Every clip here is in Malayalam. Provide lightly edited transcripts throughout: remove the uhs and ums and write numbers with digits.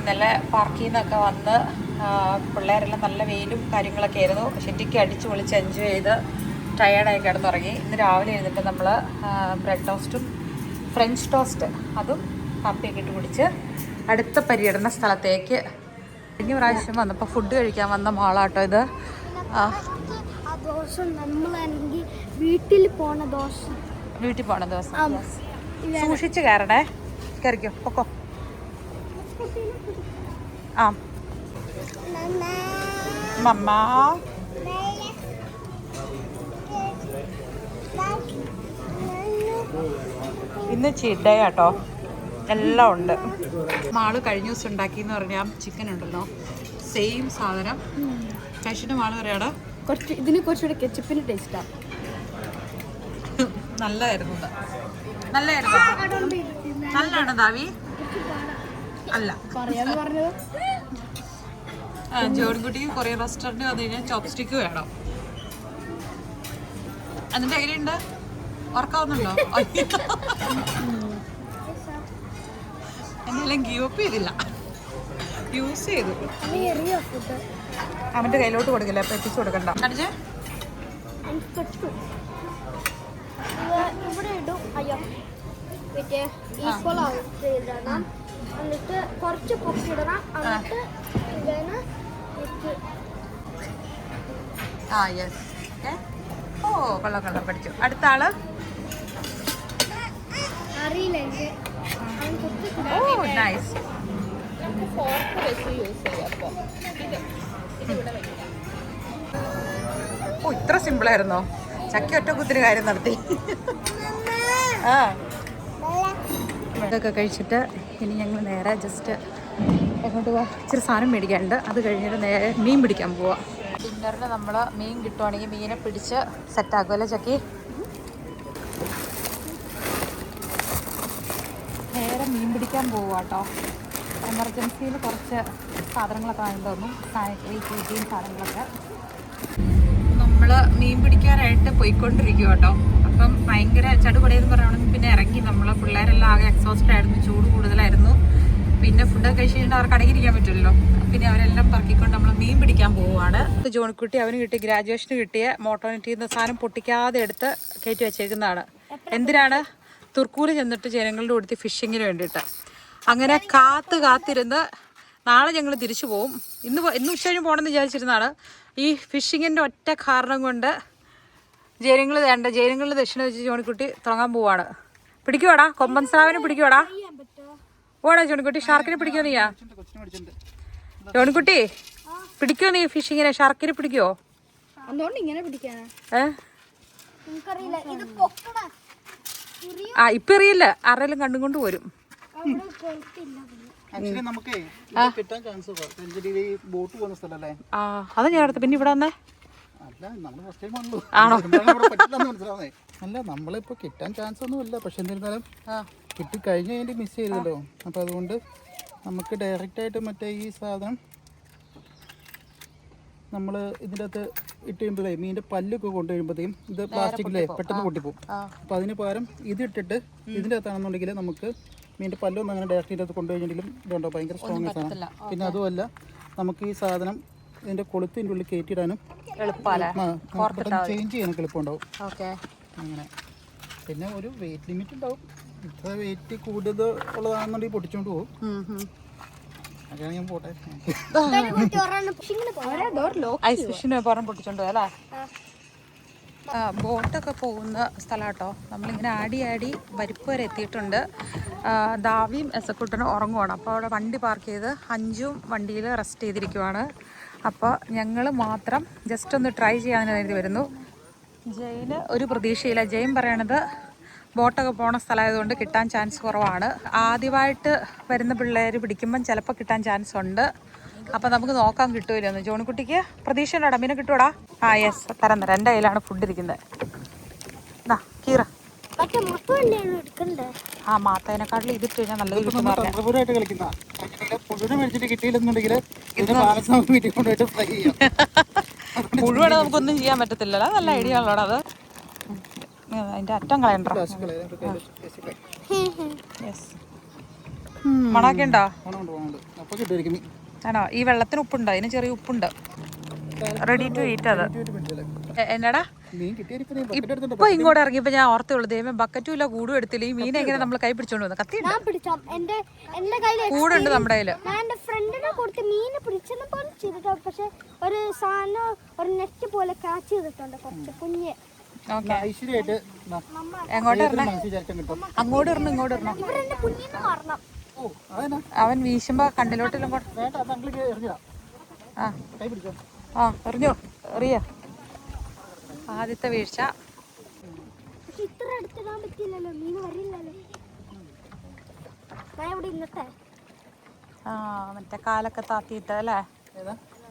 ഇന്നലെ പാർക്കിൽ നിന്നൊക്കെ വന്ന് പിള്ളേരെല്ലാം നല്ല വെയിലും കാര്യങ്ങളൊക്കെ ആയിരുന്നു. ശരിക്കും അടിച്ച് പൊളിച്ച് എൻജോയ് ചെയ്ത് ടയേർഡായി കിടന്നുറങ്ങി. ഇന്ന് രാവിലെ എഴുന്നിട്ട് നമ്മൾ ബ്രെഡ് ടോസ്റ്റും ഫ്രഞ്ച് ടോസ്റ്റ് അതും കാപ്പിയൊക്കെ ഇട്ട് കുടിച്ച് അടുത്ത പര്യടന സ്ഥലത്തേക്ക് കഴിഞ്ഞ പ്രാവശ്യം വന്നപ്പോൾ ഫുഡ് കഴിക്കാൻ വന്ന മാളാട്ടോ ഇത്. വീട്ടിൽ പോണ ദോശ സൂക്ഷിച്ച് കയറണേ. കയറിക്കോ പൊക്കോ. ആ മമ്മ ഇന്ന് ചിഡയാട്ടോ, എല്ലാം ഉണ്ട്. മാള് കഴിഞ്ഞ ദിവസം ഉണ്ടാക്കിയെന്ന് പറഞ്ഞാൽ ചിക്കൻ ഉണ്ടല്ലോ, സെയിം സാധനം കഴിച്ചിട്ട് മാള് പറയാടാ ഇതിന് കുറച്ചുകൂടെ കെച്ചപ്പിന് ടേസ്റ്റാണ്. നല്ലതായിരുന്നു. നല്ലതാണോ ദാവി? അല്ല ജോൺകുട്ടിക്ക് കൊറിയൻ റെസ്റ്റോറൻറ്റ് വന്നു കഴിഞ്ഞാൽ ചോപ്സ്റ്റിക്ക് വേണം. അതിൻ്റെ എങ്ങനെയുണ്ട്? വർക്കാവുന്നുണ്ടോ? എന്നാലും ഗീവ് അപ്പ് ചെയ്തില്ല, യൂസ് ചെയ്തു. അവൻ്റെ കയ്യിലോട്ട് കൊടുക്കില്ല, അപ്പം എത്തിച്ചു കൊടുക്കണ്ട. കാണിച്ചേ ഇവിടെ ഇടും. അയ്യോ ഈക്വൽ ആവും. എന്നിട്ട് കുറച്ച് പൊക്കിടണം. എന്നിട്ട് ആ യെസ്. ഓ കൊള്ളാം പഠിച്ചു. അടുത്ത ആള് അറിയില്ല. ഓ നൈസ്. ഓ ഇത്ര സിമ്പിളായിരുന്നോ? ചക്ക ഒറ്റ കുത്തിന് കാര്യം നടത്തി. ആ ഇതൊക്കെ കഴിച്ചിട്ട് ഇനി ഞങ്ങൾ നേരെ ജസ്റ്റ് എങ്ങോട്ട് പോവാം? ഇച്ചിരി സാധനം മേടിക്കാനുണ്ട്. അത് കഴിഞ്ഞിട്ട് നേരെ മീൻ പിടിക്കാൻ പോവാം. ഡിന്നറിന് നമ്മൾ മീൻ കിട്ടുവാണെങ്കിൽ മീനെ പിടിച്ച് സെറ്റാക്കും അല്ലേ ചക്കി? നേരെ മീൻ പിടിക്കാൻ പോവാട്ടോ. എമർജൻസിയിൽ കുറച്ച് സാധനങ്ങളൊക്കെ വാങ്ങിട്ട് വന്നു, സാനിറ്ററി ക്ലീൻ സാധനങ്ങളൊക്കെ. നമ്മൾ മീൻ പിടിക്കാനായിട്ട് പോയിക്കൊണ്ടിരിക്കും കേട്ടോ. അപ്പം ഭയങ്കര ചടുപടയെന്ന് പറയുകയാണെങ്കിൽ പിന്നെ ഇറങ്ങി നമ്മൾ പിള്ളേരെല്ലാം ആകെ എക്സോസ്റ്റഡ് ആയിരുന്നു, ചൂട് കൂടുതലായിരുന്നു. പിന്നെ ഫുഡൊക്കെ കഴിച്ച് കഴിഞ്ഞാൽ അവർക്ക് അടങ്ങിയിരിക്കാൻ പറ്റില്ലല്ലോ. പിന്നെ അവരെല്ലാം പറക്കിക്കൊണ്ട് നമ്മൾ മീൻ പിടിക്കാൻ പോവുകയാണ്. ജോണിക്കുട്ടി അവന് കിട്ടിയ ഗ്രാജുവേഷന് കിട്ടിയ മോട്ടോണിറ്റിയിൽ നിന്ന് സാധനം പൊട്ടിക്കാതെ എടുത്ത് കയറ്റി വെച്ചേക്കുന്നതാണ്. എന്തിനാണ്? തുർക്കൂര് ചെന്നിട്ട് ജനങ്ങളുടെ കൊടുത്ത് ഫിഷിങ്ങിന് വേണ്ടിയിട്ട്. അങ്ങനെ കാത്തിരുന്ന് നാളെ ഞങ്ങൾ തിരിച്ചു പോവും. ഇന്ന് ഉച്ച കഴിഞ്ഞ് പോകണമെന്ന് വിചാരിച്ചിരുന്നതാണ്. ഈ ഫിഷിങ്ങിൻ്റെ ഒറ്റ കാരണം കൊണ്ട് ജനങ്ങളിൽ ദക്ഷിണ വെച്ച് ജോണിക്കുട്ടി തുടങ്ങാൻ പോവാണ്. പിടിക്കുവാടാ, കൊമ്പൻ സ്രാവിനെ പിടിക്കുവാടാ. പോടാ ജോണിക്കുട്ടി, ഷാർക്കിനെ പിടിക്കുമോ നീയാ? ജോണിക്കുട്ടി പിടിക്കുമോ നീ ഫിഷിങ്ങിനെ? ഷാർക്കിനെ പിടിക്കുമോ? ആ ഇപ്പം അറിയില്ല, ആരെങ്കിലും കണ്ടും കൊണ്ട് പോരും. അതാ ഞാൻ അടുത്ത്. പിന്നെ ഇവിടെ വന്നേ ആണോ? അല്ല നമ്മളിപ്പോ കിട്ടാൻ ചാൻസ് ഒന്നും ഇല്ല, പക്ഷെ എന്നിരുന്നാലും കിട്ടിക്കഴിഞ്ഞ അതിന്റെ മിസ് ചെയ്തല്ലോ. അപ്പൊ അതുകൊണ്ട് നമുക്ക് ഡയറക്റ്റ് ആയിട്ട് മറ്റേ ഈ സാധനം നമ്മൾ ഇതിൻ്റെ അകത്ത് ഇട്ട് കഴിയുമ്പോഴേ മീനിന്റെ പല്ലൊക്കെ കൊണ്ടു കഴിയുമ്പോഴത്തേക്കും ഇത് പ്ലാസ്റ്റിക്കിലേ പെട്ടെന്ന് പൊട്ടിപ്പോവും. അപ്പൊ അതിന് പകരം ഇതിട്ടിട്ട് ഇതിൻ്റെ അകത്താണെന്നുണ്ടെങ്കിൽ നമുക്ക് മീനിന്റെ പല്ലൊന്നും അങ്ങനെ ഡയറക്റ്റ് ഇതിൻ്റെ അകത്ത് കൊണ്ടുകഴിഞ്ഞെങ്കിലും ഇതുണ്ടോ ഭയങ്കര സ്ട്രോങ് സാധനം. പിന്നെ അതുമല്ല നമുക്ക് ഈ സാധനം ഇതിന്റെ കൊളുത്തിൻ്റെ ഉള്ളിൽ കയറ്റിയിടാനും ചേഞ്ച് ചെയ്യാനൊക്കെ എളുപ്പമുണ്ടാവും. അങ്ങനെ പിന്നെ ഒരു വെയിറ്റ് ലിമിറ്റ് ഉണ്ടാവും. ഇത്ര വെയിറ്റ് കൂടുതൽ ഉള്ളതാണെന്നുണ്ടെങ്കിൽ പൊട്ടിച്ചോണ്ട് പോകും. അതാണ് ഞാൻ പോട്ടെ. ഐസ് ഫിഷിന് പുറം പൊട്ടിച്ചോണ്ട് പോയല്ലേ? ബോട്ടൊക്കെ പോകുന്ന സ്ഥലമാട്ടോ. നമ്മളിങ്ങനെ ആടി വരിപ്പ് വരെ എത്തിയിട്ടുണ്ട്. ദാവിയും എസക്കുട്ടനും ഉറങ്ങുവാണ്. അപ്പോൾ അവിടെ വണ്ടി പാർക്ക് ചെയ്ത് അഞ്ചും വണ്ടിയിൽ റെസ്റ്റ് ചെയ്തിരിക്കുവാണ്. അപ്പോൾ ഞങ്ങൾ മാത്രം ജസ്റ്റ് ഒന്ന് ട്രൈ ചെയ്യാൻ വേണ്ടി വരുന്നു. ജയിന് ഒരു പ്രതീക്ഷയില്ല. ജയിൻ പറയണത് ബോട്ടൊക്കെ പോണ സ്ഥലമായതുകൊണ്ട് കിട്ടാൻ ചാൻസ് കുറവാണ്. ആദ്യമായിട്ട് വരുന്ന പിള്ളേർ പിടിക്കുമ്പം ചിലപ്പോൾ കിട്ടാൻ ചാൻസ് ഉണ്ട്. അപ്പം നമുക്ക് നോക്കാൻ കിട്ടുമല്ലോ. ജോണിക്കുട്ടിക്ക് പ്രതീക്ഷ ഉണ്ടോടാ? മീനെ കിട്ടുവാടാ? ആ യെസ്, തരം എൻ്റെ കയ്യിലാണ് ഫുഡ് ഇരിക്കുന്നത്. എന്നാ കീറ. ആ മാത്തേനെക്കാട്ടിൽ ഇതിട്ട് കഴിഞ്ഞാൽ നല്ലത് കിട്ടും. മുഴുവൻ നമുക്കൊന്നും ചെയ്യാൻ പറ്റത്തില്ലല്ലോ. നല്ല ഐഡിയ ഉള്ളോടാ അത്. അതിന്റെ അറ്റം കളയണ്ട. മണമൊക്കെ ഉണ്ടോ? മണമുണ്ട്. അപ്പോൾ കിട്ടുമായിരിക്കും മീൻ. ആണോ? ഈ വെള്ളത്തിന് ഉപ്പുണ്ടോ? അതിന് ചെറിയ ഉപ്പുണ്ട്. റെഡി ടു ഈറ്റ് അത്. എന്നാടാ മീൻ കിട്ടിയാൽ ഇപ്പൊ ഇങ്ങോട്ട് ഇറങ്ങിയപ്പോ ഞാൻ ഓർത്തുള്ളൂ ദൈവം ബക്കറ്റും ഇല്ല കൂടും എടുത്തില്ല. ഈ മീൻ എങ്ങനെ നമ്മൾ കൈ പിടിച്ചോണ്ട് വന്നു? കത്തിയുണ്ട്, കൂടുണ്ട് നമ്മുടെ കയ്യില്. ഞാൻ എന്റെ ഫ്രണ്ടിനെ കൊടുത്ത് മീനെ പിടിച്ചെന്ന് പോലും ചെയ്തിട്ടുണ്ട്. പക്ഷെ ഒരു സാധനം ഒരു നെറ്റ് പോലെ കാച്ച് ചെയ്തിട്ടുണ്ട് കുറച്ച് കുഞ്ഞ്. എങ്ങോട്ട് ഇറങ്ങണം? അങ്ങോട്ട് ഇറങ്ങണം, ഇങ്ങോട്ട് ഇറങ്ങണം. അവൻ വീശുമ്പോ കണ്ണിലോട്ടെല്ലാം എറിഞ്ഞു എറിയ. ആദ്യത്തെ വീഴ്ച. ഇത്ര അടുത്തിടാൻ പറ്റില്ലല്ലോ, മീൻ വരില്ലല്ലോ. മറ്റേ കാലൊക്കെ താത്തിയിട്ട് അല്ലേ?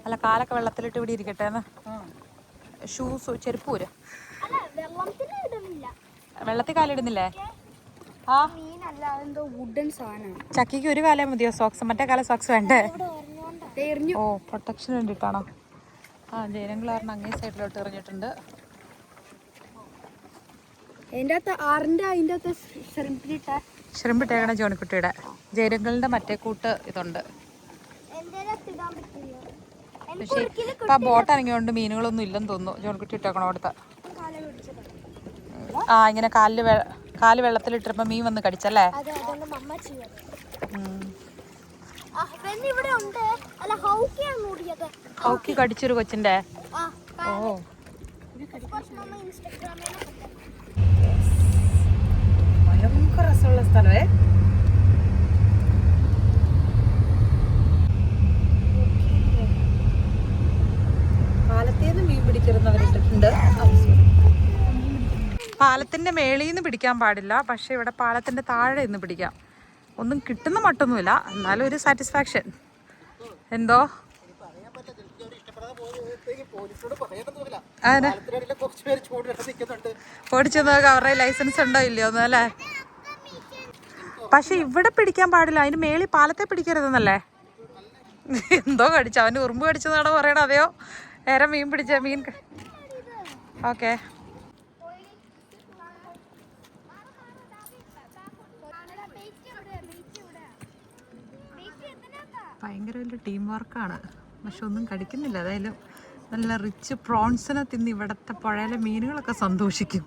അല്ല, കാലൊക്കെ വെള്ളത്തിലിട്ട് ഇവിടെ ഇരിക്കട്ടെ. ഷൂസ് ചെരുപ്പൂര് വെള്ളത്തിൽ കാലിടുന്നില്ലേ? ആ ചക്കിക്ക് ഒരു കാലം മതിയോ സോക്സ്? മറ്റേ കാലം സോക്സ് വേണ്ടേ? ഓ, പ്രൊട്ടക്ഷൻ വേണ്ടിട്ടാണോ? ജനങ്ങൾ പറഞ്ഞ അങ്ങേ സൈഡിലോട്ട് എറിഞ്ഞിട്ടുണ്ട്. ഷ്രിമ്പിട്ടേക്കണ ജോണിക്കുട്ടിയുടെ ജയരംഗലിന്റെ മറ്റേ കൂട്ട് ഇതുണ്ട്. പക്ഷേ ഇപ്പൊ ആ ബോട്ട് ഇറങ്ങിയോണ്ട് മീനുകളൊന്നും ഇല്ലെന്ന് തോന്നുന്നു. ജോണിക്കുട്ടി ഇട്ടേക്കണോ അടുത്ത? ഇങ്ങനെ കാല് വെള്ളത്തിലിട്ടിരുമ്പോ മീൻ വന്ന് കടിച്ചല്ലേ? ഹൗക്കി കടിച്ചൊരു കൊച്ചിന്റെ. ഓ, ഭയങ്കര രസമുള്ള സ്ഥലമേ. പാലത്തേന്ന് മീൻ പിടിക്കുന്നവരിട്ടിട്ടുണ്ട്. പാലത്തിന്റെ മേളിൽ നിന്ന് പിടിക്കാൻ പാടില്ല, പക്ഷെ ഇവിടെ പാലത്തിന്റെ താഴെ നിന്ന് പിടിക്കാം. ഒന്നും കിട്ടുന്ന മട്ടൊന്നുമില്ല, എന്നാലും ഒരു സാറ്റിസ്ഫാക്ഷൻ. എന്തോ ഓടിച്ചു നോക്കാം അവരുടെ ലൈസൻസ് ഉണ്ടോ ഇല്ലയോ എന്ന് അല്ലേ? പക്ഷെ ഇവിടെ പിടിക്കാൻ പാടില്ല, അതിന് മേളിൽ പാലത്തെ പിടിക്കരുതെന്നല്ലേ? എന്തോ കടിച്ചു, അവന് ഉറുമ്പ് കടിച്ചതാണോ പറയണ? അതെയോ വേറെ മീൻ പിടിച്ച മീൻ? ഓക്കെ. ഭയങ്കര വലിയ ടീം വർക്കാണ്, പക്ഷെ ഒന്നും കടിക്കുന്നില്ല. അതായാലും നല്ല റിച്ച് പ്രോൺസിനെ തിന്ന് ഇവിടുത്തെ പുഴയിലെ മീനുകളൊക്കെ സന്തോഷിക്കും.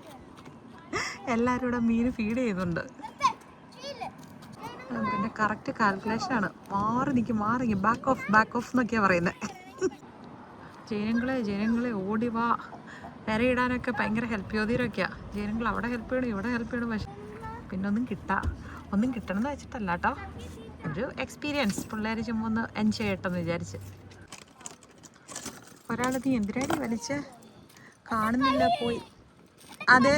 എല്ലാവരും ഇവിടെ മീൻ ഫീഡ് ചെയ്യുന്നുണ്ട്. പിന്നെ കറക്റ്റ് കാൽക്കുലേഷനാണ്. മാറി ബാക്ക് ഓഫ് എന്നൊക്കെയാണ് പറയുന്നത്. ജനങ്ങളെ ഓടി വാ. ഇരയിടാനൊക്കെ ഭയങ്കര ഹെൽപ്പ് യോധീരൊക്കെയാണ്. ജനങ്ങൾ അവിടെ ഹെൽപ്പ് ചെയ്യണം, ഇവിടെ ഹെൽപ്പ് ചെയ്യണം. പക്ഷെ പിന്നെ ഒന്നും കിട്ടണം എന്ന് വെച്ചിട്ടല്ല കേട്ടോ, ഒരു എക്സ്പീരിയൻസ്. പിള്ളേർ ചുമ്മാ ഒന്ന് എൻജോയ് ചെയ്യട്ടെന്ന് വിചാരിച്ച്. ഒരാൾ നീ എന്തിനാടി വലിച്ച്? കാണുന്നില്ല, പോയി. അതെ,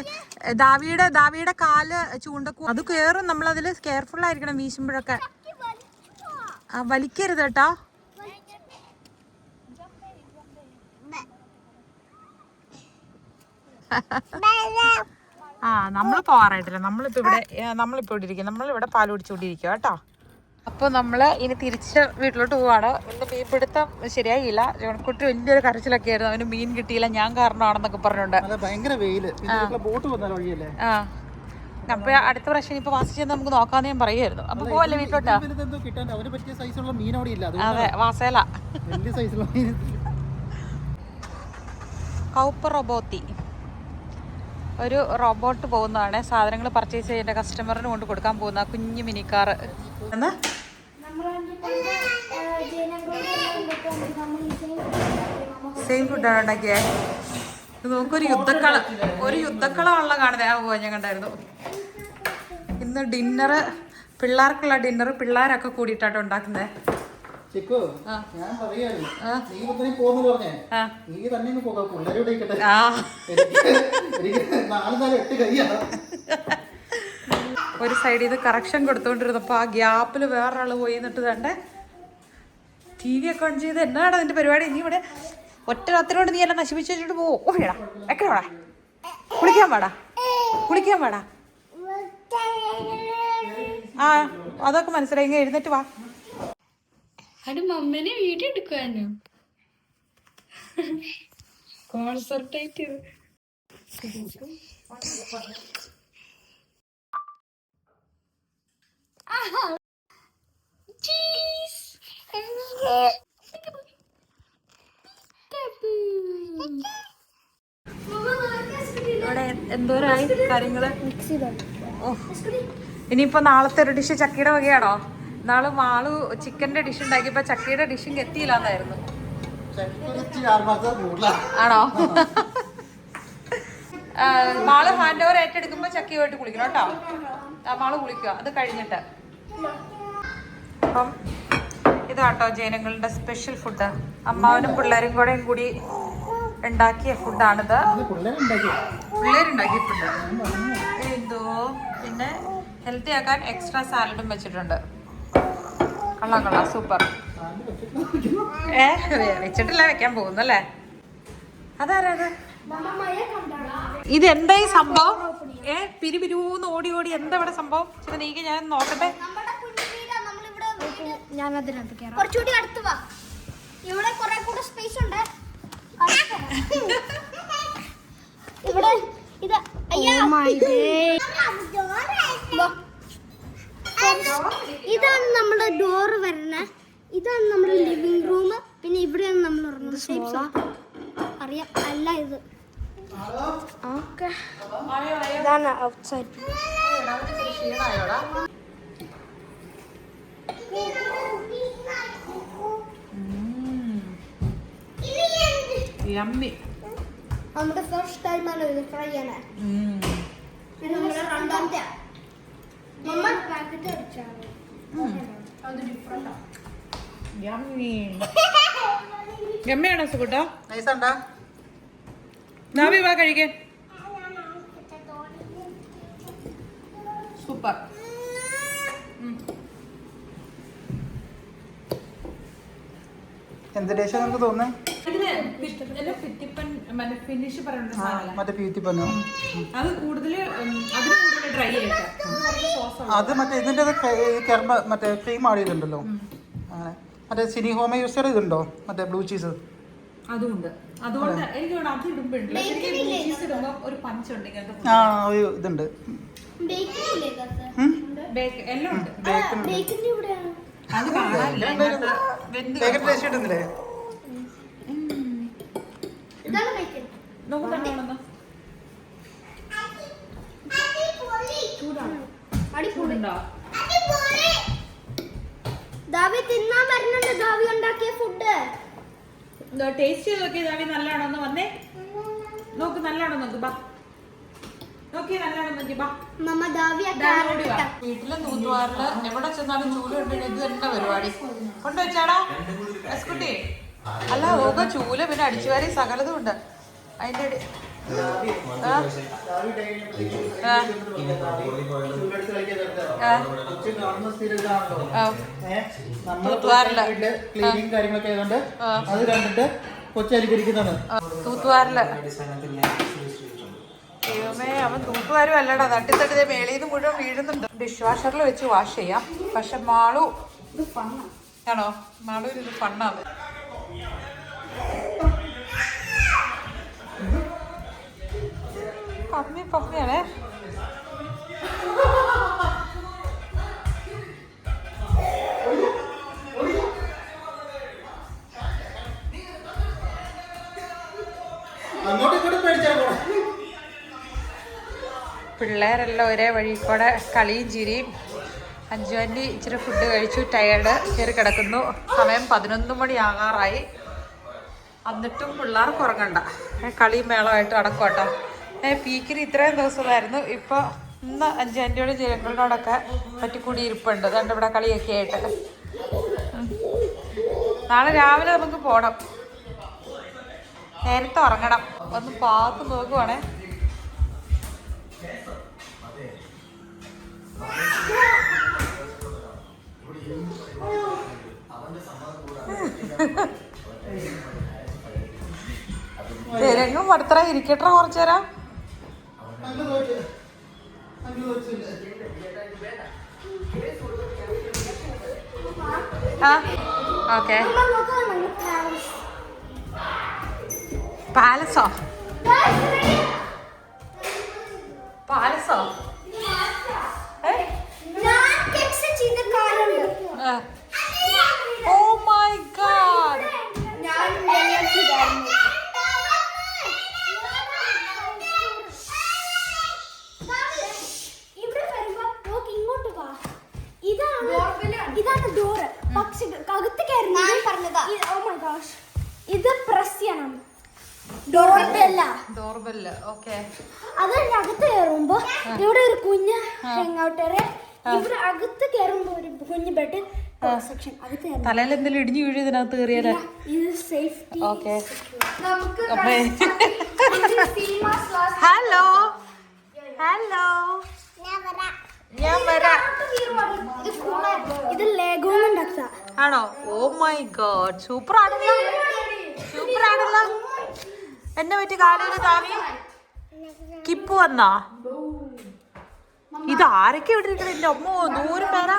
ദാവിയുടെ കാല് ചൂണ്ടക്കൂ അത് കയറും. നമ്മളതിൽ കെയർഫുൾ ആയിരിക്കണം വീശുമ്പോഴൊക്കെ. വലിക്കരുത് കേട്ടോ. നമ്മൾ പോവാറായിട്ടില്ല. നമ്മളിപ്പോ ഇവിടെ ഇരിക്കും. നമ്മളിവിടെ പാല് കുടിച്ചുകൊണ്ടിരിക്കുക കേട്ടോ. അപ്പോൾ നമ്മൾ ഇനി തിരിച്ച് വീട്ടിലോട്ട് പോവാണ്. ഇന്ന് മീൻ പിടുത്തം ശരിയായില്ല. ജോൺകുട്ടി വലിയൊരു കരച്ചിലൊക്കെ ആയിരുന്നു. അവന് മീൻ കിട്ടിയില്ല, ഞാൻ കാരണമാണെന്നൊക്കെ പറഞ്ഞുകൊണ്ട്. അപ്പൊ അടുത്ത പ്രാവശ്യം ഇപ്പൊ വാസി ചെന്ന് നമുക്ക് നോക്കാന്ന് ഞാൻ പറയുമായിരുന്നു. അപ്പൊ പോവല്ലേ വീട്ടിലോട്ടാ? അതെ, വാസേല കൗപ്പർ റോബോത്തി ഒരു റോബോട്ട് പോകുന്നതാണ്. സാധനങ്ങൾ പർച്ചേസ് ചെയ്യേണ്ട കസ്റ്റമറിന് കൊണ്ട് കൊടുക്കാൻ പോകുന്ന കുഞ്ഞു മിനിക്കാറ്. സെയിം ഫുഡാണ് ഉണ്ടാക്കിയേ. നമുക്കൊരു യുദ്ധക്കളമുള്ള കാണുന്നത് ഞാൻ കണ്ടായിരുന്നു. ഇന്ന് ഡിന്നറ്, പിള്ളേർക്കുള്ള ഡിന്നർ പിള്ളേരൊക്കെ കൂടിയിട്ടാട്ടോ ഉണ്ടാക്കുന്നത്. ഒരു സൈഡിൽ നിന്ന് കറക്ഷൻ കൊടുത്തോണ്ടിരുന്നപ്പോ ആ ഗ്യാപ്പിൽ വേറൊരാള് പോയി നിന്നിട്ട് തന്നെ TV ഒക്കെ ഓൺ ചെയ്ത് എന്നാണ് അതിന്റെ പരിപാടി? നീ ഇവിടെ ഒറ്റ രാത്രി കൊണ്ട് നീ എല്ലാം നശിപ്പിച്ചു വെച്ചിട്ട് പോടാ. എക്കടാ കുളിക്കാൻ പാടാ. അതൊക്കെ മനസ്സിലായി. ഇങ്ങനെ എഴുന്നേറ്റ് വാ. അത് മമ്മനെ വീഡിയോ എടുക്കുവാനോ? കോൺസെർട്ടായിട്ട് ഇവിടെ എന്തോരായി കാര്യങ്ങള്. ഇനിയിപ്പോ നാളത്തെ ഒരു ഡിഷ് ചക്കയുടെ വകയാണോ? നാളെ മാളു ചിക്കന്റെ ഡിഷ് ഉണ്ടാക്കിയപ്പോ ചക്കയുടെ ഡിഷും എത്തിയില്ലാന്നായിരുന്നു. ആണോ? മാള് ഹാൻഡ് ഓവർ ഏറ്റെടുക്കുമ്പോ ചക്കയുമായിട്ട് കുളിക്കണം കേട്ടോ. മാള് കുളിക്കുക അത് കഴിഞ്ഞിട്ട്. അപ്പം ഇതാട്ടോ ജനങ്ങളുടെ സ്പെഷ്യൽ ഫുഡ്. അമ്മാവനും പിള്ളേരും കൂടി ഉണ്ടാക്കിയ ഫുഡാണിത്. പിള്ളേരുണ്ടാക്കിയ ഫുഡ് എന്തോ. പിന്നെ ഹെൽത്തി ആക്കാൻ എക്സ്ട്രാ സാലഡും വെച്ചിട്ടുണ്ട്. കൊള്ളാം സൂപ്പർ. വെച്ചിട്ടില്ല, വെക്കാൻ പോകുന്നല്ലേ. അതാരാ? ഇതെന്താ ഈ സംഭവം? പിരിപിരൂന്ന് ഓടി എന്താ ഇവിടെ സംഭവം? നീക്ക് ഞാൻ നോക്കട്ടെ. കുറച്ചുകൂടി അടുത്ത് വാ, ഇവിടെ കുറെ കൂടെ സ്പേസ് ഉണ്ട്. ഇവിടെ ഇത് ഇതാണ് നമ്മുടെ ഡോറ് വരുന്നത്. ഇതാണ് നമ്മുടെ ലിവിംഗ് റൂം. പിന്നെ ഇവിടെയാണ് നമ്മൾ ഉറങ്ങുന്നത്. അറിയാം അല്ല ഇത്. ഓക്കെ, ഇതാണ് ഔട്ട്സൈഡ്. നമ്മുടെ ഫസ്റ്റ് ടൈമാണ് ഇത് ട്രൈ ചെയ്യണേ. ഇത് നമ്മുടെ രണ്ടാമത്തെ പാക്കറ്റ് അടിച്ചാണ്. ഗമ്മിയാണോ സുഖട്ടോ? നാവി വാ കഴിക്കാൻ. സൂപ്പർ. എന്ത് ടേസ്റ്റ് നമുക്ക് തോന്നുന്നേ? ഫിനിഷ് മറ്റേ പ്യൂത്തിപ്പന്നോ? അത് കൂടുതൽ ഡ്രൈ ആയിട്ട് അത് മറ്റേ ഇതിൻ്റെ മറ്റേ ക്രീം ആഡ് ചെയ്തിട്ടുണ്ടല്ലോ. അങ്ങനെ മറ്റേ സിനി ഹോമ യൂസ് ചെയ്തുണ്ടോ? മറ്റേ ബ്ലൂ ചീസ് അതുകൊണ്ട് എനിക്ക് അത് ഇടുമ്പോ ഒരു പഞ്ചുണ്ട്. ആ ഒരു ഇതുണ്ട്. എല്ലാം ഉണ്ട്. അത് ടേസ്റ്റ് കിട്ടുന്നില്ലേ? ദാവി തിന്നാൻ വരുന്നുണ്ട്. ദാവി ഉണ്ടാക്കിയ ഫുഡ് ടേസ്റ്റ് ചെയ്ത് നോക്കിയ ദാവി നല്ലതാണോ? വന്നേ നോക്ക്, നല്ലതാണോ നോക്ക്. ബാ നോക്കി, നല്ലതാണോ നോക്കി. ബാ മമ്മ ദാവി വീട്ടിലെ തൂത്തുവാറില് എവിടെ ചെന്നാലും ചൂല് കണ്ടിട്ട് ഇത് തന്നെ പരിപാടി. കൊണ്ടുവച്ചാടാ കുട്ടി. അല്ല ഓക്കെ ചൂല് പിന്നെ അടിച്ചുവാരി സകലതും ഉണ്ട് അതിന്റെ. തൂത്തുവാറില് ദൈവമേ, അവൻ തൂത്തുവാരും അല്ലടാ, തട്ടിത്തട്ടിതേ മേളീന്ന് മുഴുവൻ വീഴുന്നുണ്ട്. ഡിഷ് വാഷറിൽ വെച്ച് വാഷ് ചെയ്യാം. പക്ഷെ മാളു ആണോ? മാളു ഇത് ഫണ്ണാണ്. പമ്മിയാണേ. പിള്ളേരെല്ലാം ഒരേ വഴി കൂടെ കളിയും ചിരിയും. അഞ്ചു ആൻറ്റി ഇച്ചിരി ഫുഡ് കഴിച്ചു, ടയേർഡ് കയറി കിടക്കുന്നു. സമയം 11 മണി ആകാറായി. എന്നിട്ടും പിള്ളേർക്ക് ഉറങ്ങണ്ട, കളിയും മേളമായിട്ട് നടക്കും കേട്ടോ. പീക്കിന് ഇത്രയും ദിവസമായിരുന്നു. ഇപ്പോൾ ഇന്ന് അഞ്ചു ആൻറ്റിയോടും ജനങ്ങളോടൊക്കെ പറ്റിക്കൂടി ഇരിപ്പുണ്ട്. അതുകൊണ്ട് ഇവിടെ കളിയൊക്കെ ആയിട്ട്. നാളെ രാവിലെ നമുക്ക് പോകണം. നേരത്തെ ഉറങ്ങണം. ഒന്ന് പാത്ത് നോക്കുവാണേ. തിരങ്ങും അടുത്തറ ഇരിക്കട്ടെ കുറച്ചു നേരം. Okay, palazzo? പാലസോ? ഇത് പ്രസ് ചെയ്യണം. ഡോർബെല്ല. ഡോർബെല്ല്. ഓക്കെ. അത് അകത്ത് കയറുമ്പോ ഇവിടെ ഒരു കുഞ്ഞ് ഹാങ് ഔട്ട് ഏരിയ, ഇവിടെ അകത്ത് കയറുമ്പോ ഒരു കുഞ്ഞ് ബെഡ് സെക്ഷൻ. അകത്ത് തലയിൽ എന്തെങ്കിലും ഇടിഞ്ഞു വീഴും ഇതിനകത്ത് കയറിയാലേ. ഇത് സേഫ്റ്റി. ഓക്കെ. നമുക്ക് ഹലോ ഹലോ, ഞാൻ വരാം. ഇത് ലെഗോ ഉണ്ടാക്കുക ആണോ? ഓ മൈ ഗോഡ്, സൂപ്പർ ആണല്ലോ, സൂപ്പർ ആണല്ലോ. എന്നെ പറ്റി കാലയിൽ താവി കിപ്പ് വന്നാ. ഇത് ആരൊക്കെ ഇട്ടിരിക്കണ? എന്റെ അമ്മോ, 100 പേരാ.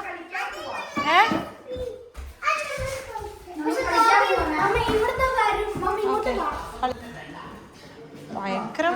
ഭയങ്കര.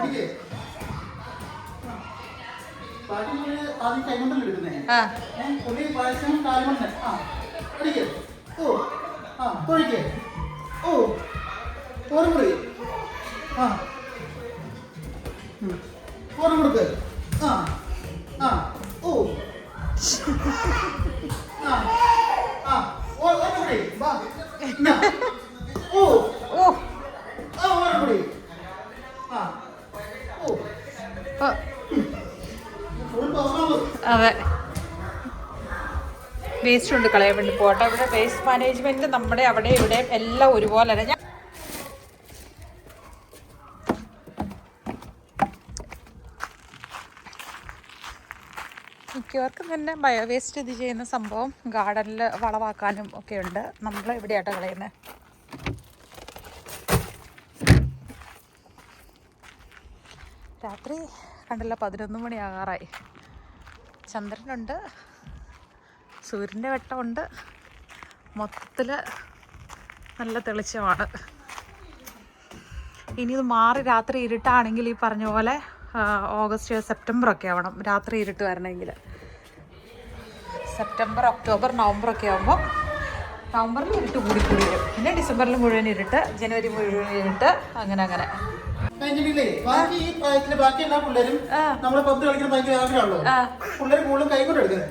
അതെ, വേസ്റ്റ് കൊണ്ട് കളയാൻ വേണ്ടി പോട്ടെ. ഇവിടെ വേസ്റ്റ് മാനേജ്മെന്റ് നമ്മുടെ അവിടെ ഇവിടെ എല്ലാം ഒരുപോലെ തന്നെ. മിക്കവർക്കും തന്നെ ബയോവേസ്റ്റ് ഇത് ചെയ്യുന്ന സംഭവം ഗാർഡനിൽ വളമാക്കാനും ഒക്കെ ഉണ്ട്. നമ്മൾ ഇവിടെയാട്ടോ കളയുന്നത്. രാത്രി കണ്ടല്ലോ 11 മണിയാകാറായി. ചന്ദ്രനുണ്ട്, സൂര്യൻ്റെ വെട്ടമുണ്ട്, മൊത്തത്തിൽ നല്ല തെളിച്ചമാണ്. ഇനി ഇത് മാറി രാത്രി ഇരുട്ടാണെങ്കിൽ ഈ പറഞ്ഞ പോലെ ഓഗസ്റ്റ് സെപ്റ്റംബറൊക്കെ ആവണം രാത്രി ഇരുട്ട് വരണമെങ്കിൽ. സെപ്റ്റംബർ, ഒക്ടോബർ, നവംബറൊക്കെ ആകുമ്പോൾ നവംബറിൽ ഇരുട്ട് കൂടി വരും. പിന്നെ ഡിസംബറിൽ മുഴുവൻ ഇരുട്ട്, ജനുവരി മുഴുവൻ ഇരുട്ട്, അങ്ങനെ അങ്ങനെ. ബാക്കി ഈ പ്രായത്തില് ബാക്കി എല്ലാ പിള്ളേരും നമ്മളെ പന്ത് കളിക്കുന്ന ഭയങ്കര ആഗ്രഹമുള്ളൂ. പിള്ളേർ കൂടുതലും കൈകൊണ്ട് എടുക്കുന്നത്.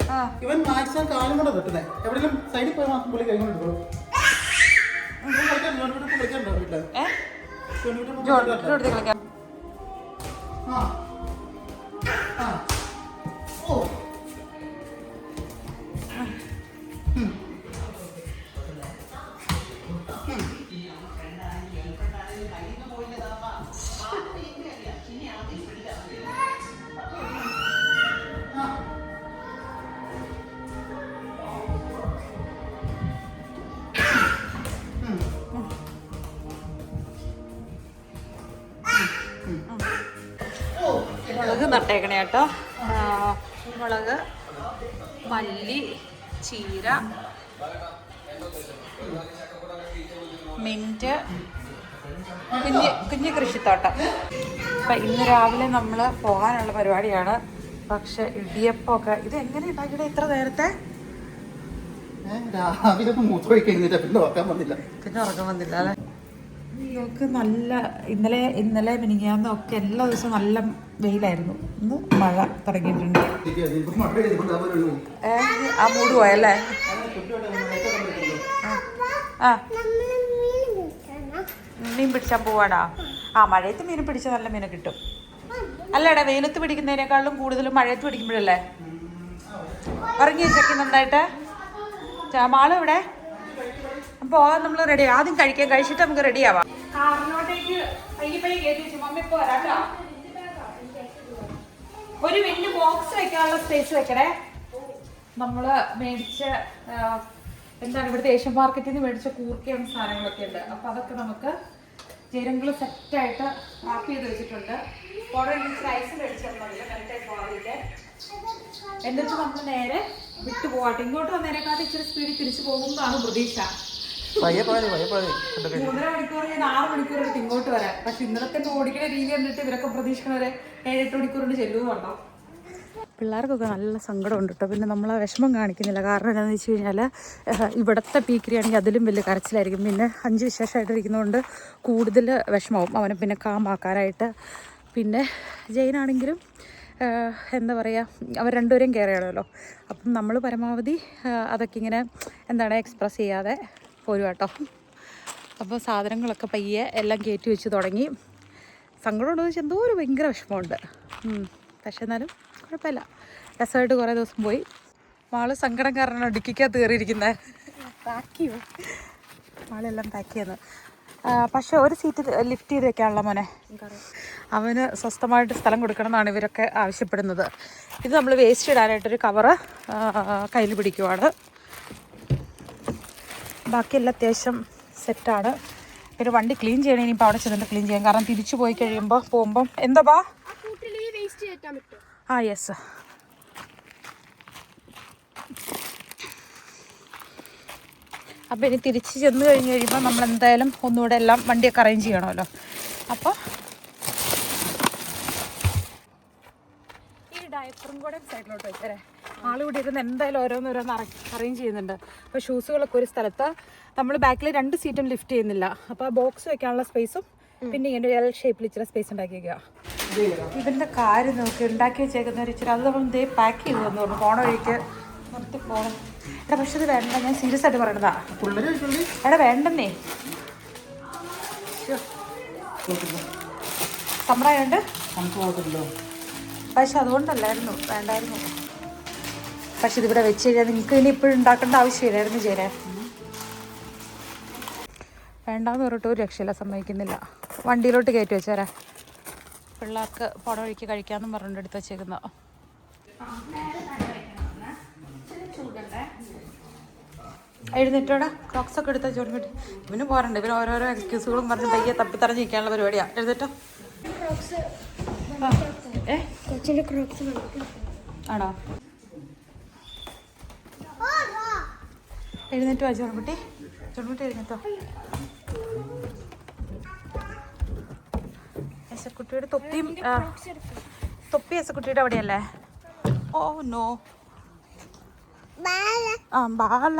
ഇവൻ മാക്സിമം കാലം കൊണ്ട് കിട്ടുന്നത്. എവിടെയെങ്കിലും സൈഡിൽ പോയി മാത്രം പുള്ളി കൈകൊണ്ട് എടുക്കുള്ളൂ. മുളക് നട്ടേക്കണേ കേട്ടോ. മുളക്, മല്ലി, ചീര, മിൻറ്റ്, കുഞ്ഞ് കൃഷിത്തോട്ടം. അപ്പം ഇന്ന് രാവിലെ നമ്മൾ പോകാനുള്ള പരിപാടിയാണ്. പക്ഷെ ഇടിയപ്പമൊക്കെ ഇത് എങ്ങനെ ഉണ്ടാക്കിയിട്ട് ഇത്ര നേരത്തെ? രാവിലെ മൂത്രമൊഴിക്കുന്നില്ല, പിന്നെ ഉറക്കാൻ വന്നില്ല അല്ലേ? നമുക്ക് നല്ല ഇന്നലെ മിനിങ്ങാന്ന് ഒക്കെ എല്ലാ ദിവസവും നല്ല വെയിലായിരുന്നു. ഇന്ന് മഴ തുടങ്ങിയിട്ടുണ്ട്. ആ മൂട് പോയല്ലേ? മീൻ പിടിച്ചാൻ പോവാടാ. മഴയത്ത് മീൻ പിടിച്ച നല്ല മീനെ കിട്ടും. അല്ലേടാ, വെയിലത്ത് പിടിക്കുന്നതിനേക്കാളും കൂടുതലും മഴയത്ത് പിടിക്കുമ്പോഴല്ലേ? ഇറങ്ങി വെച്ചേക്ക് നന്നായിട്ട്. മാളും ഇവിടെ പോകാൻ നമ്മൾ റെഡി. ആദ്യം കഴിച്ചിട്ട് നമുക്ക് റെഡി ആവാം. കാറിനോട്ടേക്ക് മമ്മി ഇപ്പൊ വരാട്ടോ. ഒരു വലിയ ബോക്സ് വെക്കാനുള്ള സ്പേസ് വെക്കണേ. നമ്മള് മേടിച്ച എന്താണ് ഇവിടുത്തെ ഏഷ്യൻ മാർക്കറ്റിൽ നിന്ന് മേടിച്ച കൂർക്കയും സാധനങ്ങളൊക്കെ ഉണ്ട്. അപ്പൊ അതൊക്കെ നമുക്ക് ചേരുമ്പോൾ സെറ്റായിട്ട് റാപ്പ് ചെയ്ത് വെച്ചിട്ടുണ്ട്. സ്ലൈസ് മേടിച്ചിട്ടുണ്ടല്ലോ കറക്റ്റായിട്ട് പോകാതിരിക്കാൻ. എന്നിട്ട് നമ്മൾ നേരെ വിട്ടു പോകട്ടെ. ഇങ്ങോട്ട് വന്നതിനെക്കാട്ടും ഇച്ചിരി സ്പീഡിൽ തിരിച്ചു പോകുന്നതാണ് പ്രതീക്ഷ. 3.5 മണിക്കൂർ ഞാൻ 6 മണിക്കൂർ എടുത്ത് ഇങ്ങോട്ട് വരാൻ. പക്ഷെ ഇന്നലത്തെ ഓടിക്കുന്ന രീതി കണ്ടിട്ട് ഇവരൊക്കെ പ്രതീക്ഷിക്കുന്നത് 7-8 മണിക്കൂർ കൊണ്ട് ചെല്ലുന്നുണ്ടോ. പിള്ളേർക്കൊക്കെ നല്ല സങ്കടമുണ്ട് കേട്ടോ. പിന്നെ നമ്മൾ ആ വിഷമം കാണിക്കുന്നില്ല. കാരണം എന്താണെന്ന് വെച്ച് കഴിഞ്ഞാൽ ഇവിടുത്തെ പീക്കിരിയാണെങ്കിൽ അതിലും വലിയ കരച്ചിലായിരിക്കും. പിന്നെ 5 വിശേഷമായിട്ടിരിക്കുന്നതുകൊണ്ട് കൂടുതൽ വിഷമവും അവനെ പിന്നെ കാമാക്കാനായിട്ട്. പിന്നെ ജെയിനാണെങ്കിലും എന്താ പറയുക, അവർ രണ്ടുപേരെയും കെയർ ചെയ്യണമല്ലോ. അപ്പം നമ്മൾ പരമാവധി അതൊക്കെ ഇങ്ങനെ എന്താണ് എക്സ്പ്രസ് ചെയ്യാതെ പോരും കേട്ടോ. അപ്പോൾ സാധനങ്ങളൊക്കെ പയ്യെ എല്ലാം കയറ്റി വെച്ച് തുടങ്ങി. സങ്കടമുണ്ടെന്ന് വെച്ചാൽ എന്തോ ഒരു ഭയങ്കര വിഷമമുണ്ട്. പക്ഷെ എന്നാലും കുഴപ്പമില്ല, രസമായിട്ട് കുറേ ദിവസം പോയി. മാള് സങ്കടം കാരണം ഡിക്കിക്കകത്ത് കയറിയിരിക്കുന്നത്. പാക്ക് ചെയ്യും, മാളെല്ലാം പാക്ക് ചെയ്യുന്നത്. പക്ഷെ ഒരു സീറ്റ് ലിഫ്റ്റ് ചെയ്ത് വെക്കാനുള്ള മോനെ, അവന് സ്വസ്ഥമായിട്ട് സ്ഥലം കൊടുക്കണം എന്നാണ് ഇവരൊക്കെ ആവശ്യപ്പെടുന്നത്. ഇത് നമ്മൾ വേസ്റ്റ് ഇടാനായിട്ടൊരു കവറ് കയ്യിൽ പിടിക്കുവാണ്. ബാക്കിയെല്ലാം അത്യാവശ്യം സെറ്റാണ്. പിന്നെ വണ്ടി ക്ലീൻ ചെയ്യണം. ഇനിയിപ്പോൾ അവിടെ ചെന്നിട്ട് ക്ലീൻ ചെയ്യാം. കാരണം തിരിച്ചു പോയി കഴിയുമ്പോൾ പോകുമ്പം എന്താ യെസ്. അപ്പോൾ ഇനി തിരിച്ച് ചെന്ന് കഴിഞ്ഞ് കഴിയുമ്പോൾ നമ്മൾ എന്തായാലും ഒന്നുകൂടെ എല്ലാം വണ്ടിയൊക്കെ അറേഞ്ച് ചെയ്യണമല്ലോ. അപ്പോൾ ഈ ഡയപ്പറും കൂടെ സൈഡിലോട്ട് വെച്ചേരെ. ആളിവിടെ ഇരുന്ന് എന്തായാലും ഓരോന്നോരോന്ന് അറേഞ്ച് ചെയ്യുന്നുണ്ട്. അപ്പോൾ ഷൂസുകളൊക്കെ ഒരു സ്ഥലത്ത്, നമ്മൾ ബാക്കിൽ 2 സീറ്റും ലിഫ്റ്റ് ചെയ്യുന്നില്ല. അപ്പോൾ ആ ബോക്സ് വെക്കാനുള്ള സ്പേസും പിന്നെ ഇങ്ങനെ എൽ ഷേപ്പിൽ ഇച്ചിരി സ്പേസ് ഉണ്ടാക്കി വയ്ക്കുക. ഇതിൻ്റെ കാര്യം നോക്കി ഉണ്ടാക്കി വെച്ചേക്കുന്ന ഒരു ഇച്ചിരി അത് നമ്മൾ ഇതേ പാക്ക് ചെയ്ത് തന്നു പറഞ്ഞു പോണ വഴിക്ക് നിർത്തി പോകണം. എടാ പക്ഷെ ഇത് വേണ്ട, ഞാൻ സീരിയസ് ആയിട്ട് പറയണതാ. എടാ വേണ്ടെന്നേ, സമ്പ്രായുണ്ട്. പക്ഷെ അതുകൊണ്ടല്ലായിരുന്നു, വേണ്ടായിരുന്നു. പക്ഷെ ഇതിവിടെ വെച്ച് കഴിഞ്ഞാൽ നിങ്ങൾക്ക് ഇനി ഇപ്പോഴും ഉണ്ടാക്കേണ്ട ആവശ്യമില്ലായിരുന്നു ചേരാൻ. വേണ്ടാന്ന് പറഞ്ഞിട്ട് ഒരു രക്ഷയില്ല, സമ്മതിക്കുന്നില്ല. വണ്ടിയിലോട്ട് കയറ്റി വെച്ചേരാ, പിള്ളേർക്ക് പോണ വഴിക്ക് കഴിക്കാമെന്നും പറഞ്ഞിട്ട് എടുത്ത് വെച്ചേക്കുന്ന. എഴുന്നേറ്റോടാ, ക്രോക്സ് ഒക്കെ എടുത്താൽ ചോദിച്ചിട്ട് ഇവന് പോരണ്ട്. ഇവന് ഓരോരോ എക്സ്ക്യൂസുകളും പറഞ്ഞ് പയ്യെ തപ്പിത്തറഞ്ഞിരിക്കാനുള്ള പരിപാടിയാണ്. എഴുന്നേറ്റോ. ആണോ? എഴുന്നേറ്റോ ചോൺകുട്ടി, ചോൺകുട്ടി എഴുന്നേറ്റോ. എസക്കുട്ടിയുടെ തൊപ്പി എസക്കുട്ടിയുടെ അവിടെയല്ലേ? ഓ നോ, ബാല.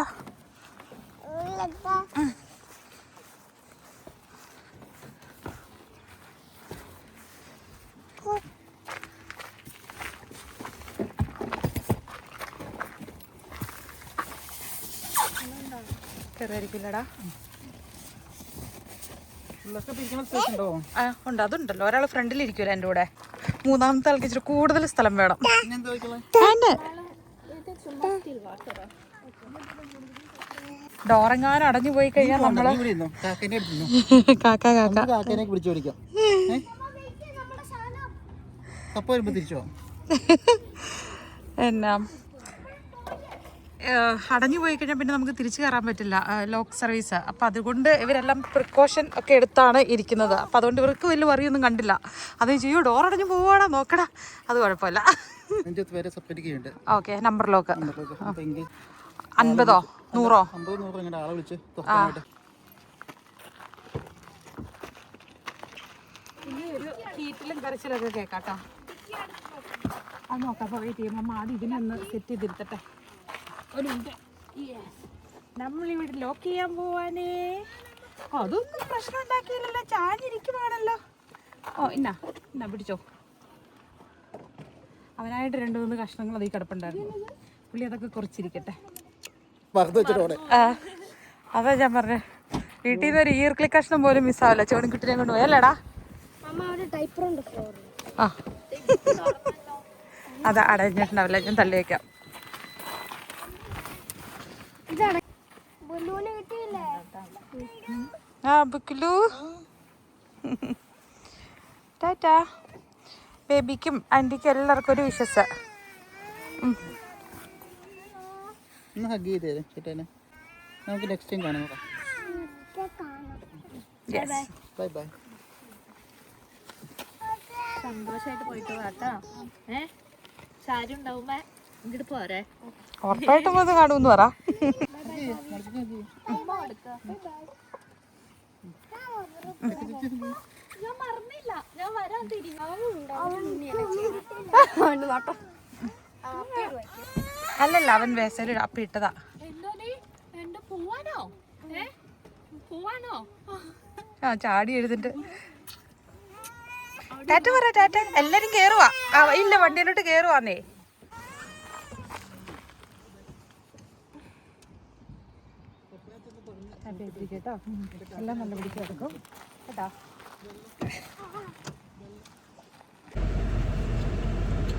കയറിയിരിക്കില്ലടാ. ഉണ്ട്, അതുണ്ടല്ലോ. ഒരാൾ ഫ്രണ്ടിലിരിക്കുമല്ലോ എൻ്റെ കൂടെ. മൂന്നാമത്തെ ആൾക്ക് ഇച്ചിരി കൂടുതൽ സ്ഥലം വേണം. ഡോറെങ്ങാനും അടഞ്ഞു പോയി കഴിഞ്ഞാൽ നമ്മള് എന്നാ അടഞ്ഞു പോയി കഴിഞ്ഞാൽ പിന്നെ നമുക്ക് തിരിച്ചു കയറാൻ പറ്റില്ല, ലോക്ക് സർവീസ്. അപ്പം അതുകൊണ്ട് ഇവരെല്ലാം പ്രിക്കോഷൻ ഒക്കെ എടുത്താണ് ഇരിക്കുന്നത്. അപ്പം അതുകൊണ്ട് ഇവർക്ക് വലിയ വറിയൊന്നും കണ്ടില്ല. അത് ചെയ്യൂ, ഡോർ അടഞ്ഞു പോവാടാ, നോക്കടാ, അത് കുഴപ്പമില്ല. ഓക്കെ, നമ്പർ ലോക്ക് 50 100 ഒരു ഹീറ്റിലും കരച്ചിലൊക്കെ കേൾക്കാട്ടോ. അത് നോക്കാം. അപ്പോൾ വെയിറ്റ് ചെയ്യുമ്പോൾ അമ്മ ആദ്യം ഇതിനൊന്ന് സെറ്റ് ചെയ്തിരുത്തട്ടെ. ഒരു മിനിറ്റ്. നമ്മളിവിടെ ലോക്ക് ചെയ്യാൻ പോവാനേ. അതൊന്നും പ്രശ്നം ഉണ്ടാക്കിയില്ലല്ലോ, ചാഞ്ഞിരിക്കുവാണല്ലോ. ഓ എന്നാ പിടിച്ചോ. അവനായിട്ട് 2-3 കഷ്ണങ്ങൾ അതിൽ കിടപ്പുണ്ടായിരുന്നു. പുള്ളി അതൊക്കെ കുറച്ചിരിക്കട്ടെ. അതാ ഞാൻ പറഞ്ഞേ, വീട്ടിൽ നിന്ന് ഒരു ഈർക്കിളി കഷ്ണം പോലും മിസ്സാവില്ല. ചോണിക്കുട്ടിനെ കൊണ്ട് പോയല്ലേടാ. ആ അതാ അടഞ്ഞിട്ടുണ്ടാവില്ല, ഞാൻ തള്ളി വയ്ക്കാം. ബുക്കിലു ടാറ്റാ. ബേബിക്കും ആൻറ്റിക്കും എല്ലാവർക്കും ഒരു വിശ്വസ. നമുക്ക് നെക്സ്റ്റ് ടൈം കാണാം. Bye bye. സന്തോഷമായിട്ട് പോയിട്ട് വാട്ടാ. സാരി ഉണ്ടാവുമ്പോ ഇങ്ങോട്ട് പോരെ. ഉറപ്പായിട്ടും വന്ന് കാണുമെന്ന് പറ. ഞാൻ മറന്നില്ല, ഞാൻ വരാൻ അല്ലല്ല, അവൻ വേസയിൽ അപ്പി ഇട്ടതാ. എന്റെ പോവാനോ പോവാനോ? ആ ചാടി എഴുതിട്ട് ടാറ്റ പറ. ടാറ്റ. എല്ലാരും കേറുവാ. ഇല്ല, വണ്ടിയിലോട്ട് കേറുവാന്നേ. ചെയ്തിരിക്കും കേട്ടോ. എല്ലാം നല്ല പിടിക്കും എടുക്കും കേട്ടോ.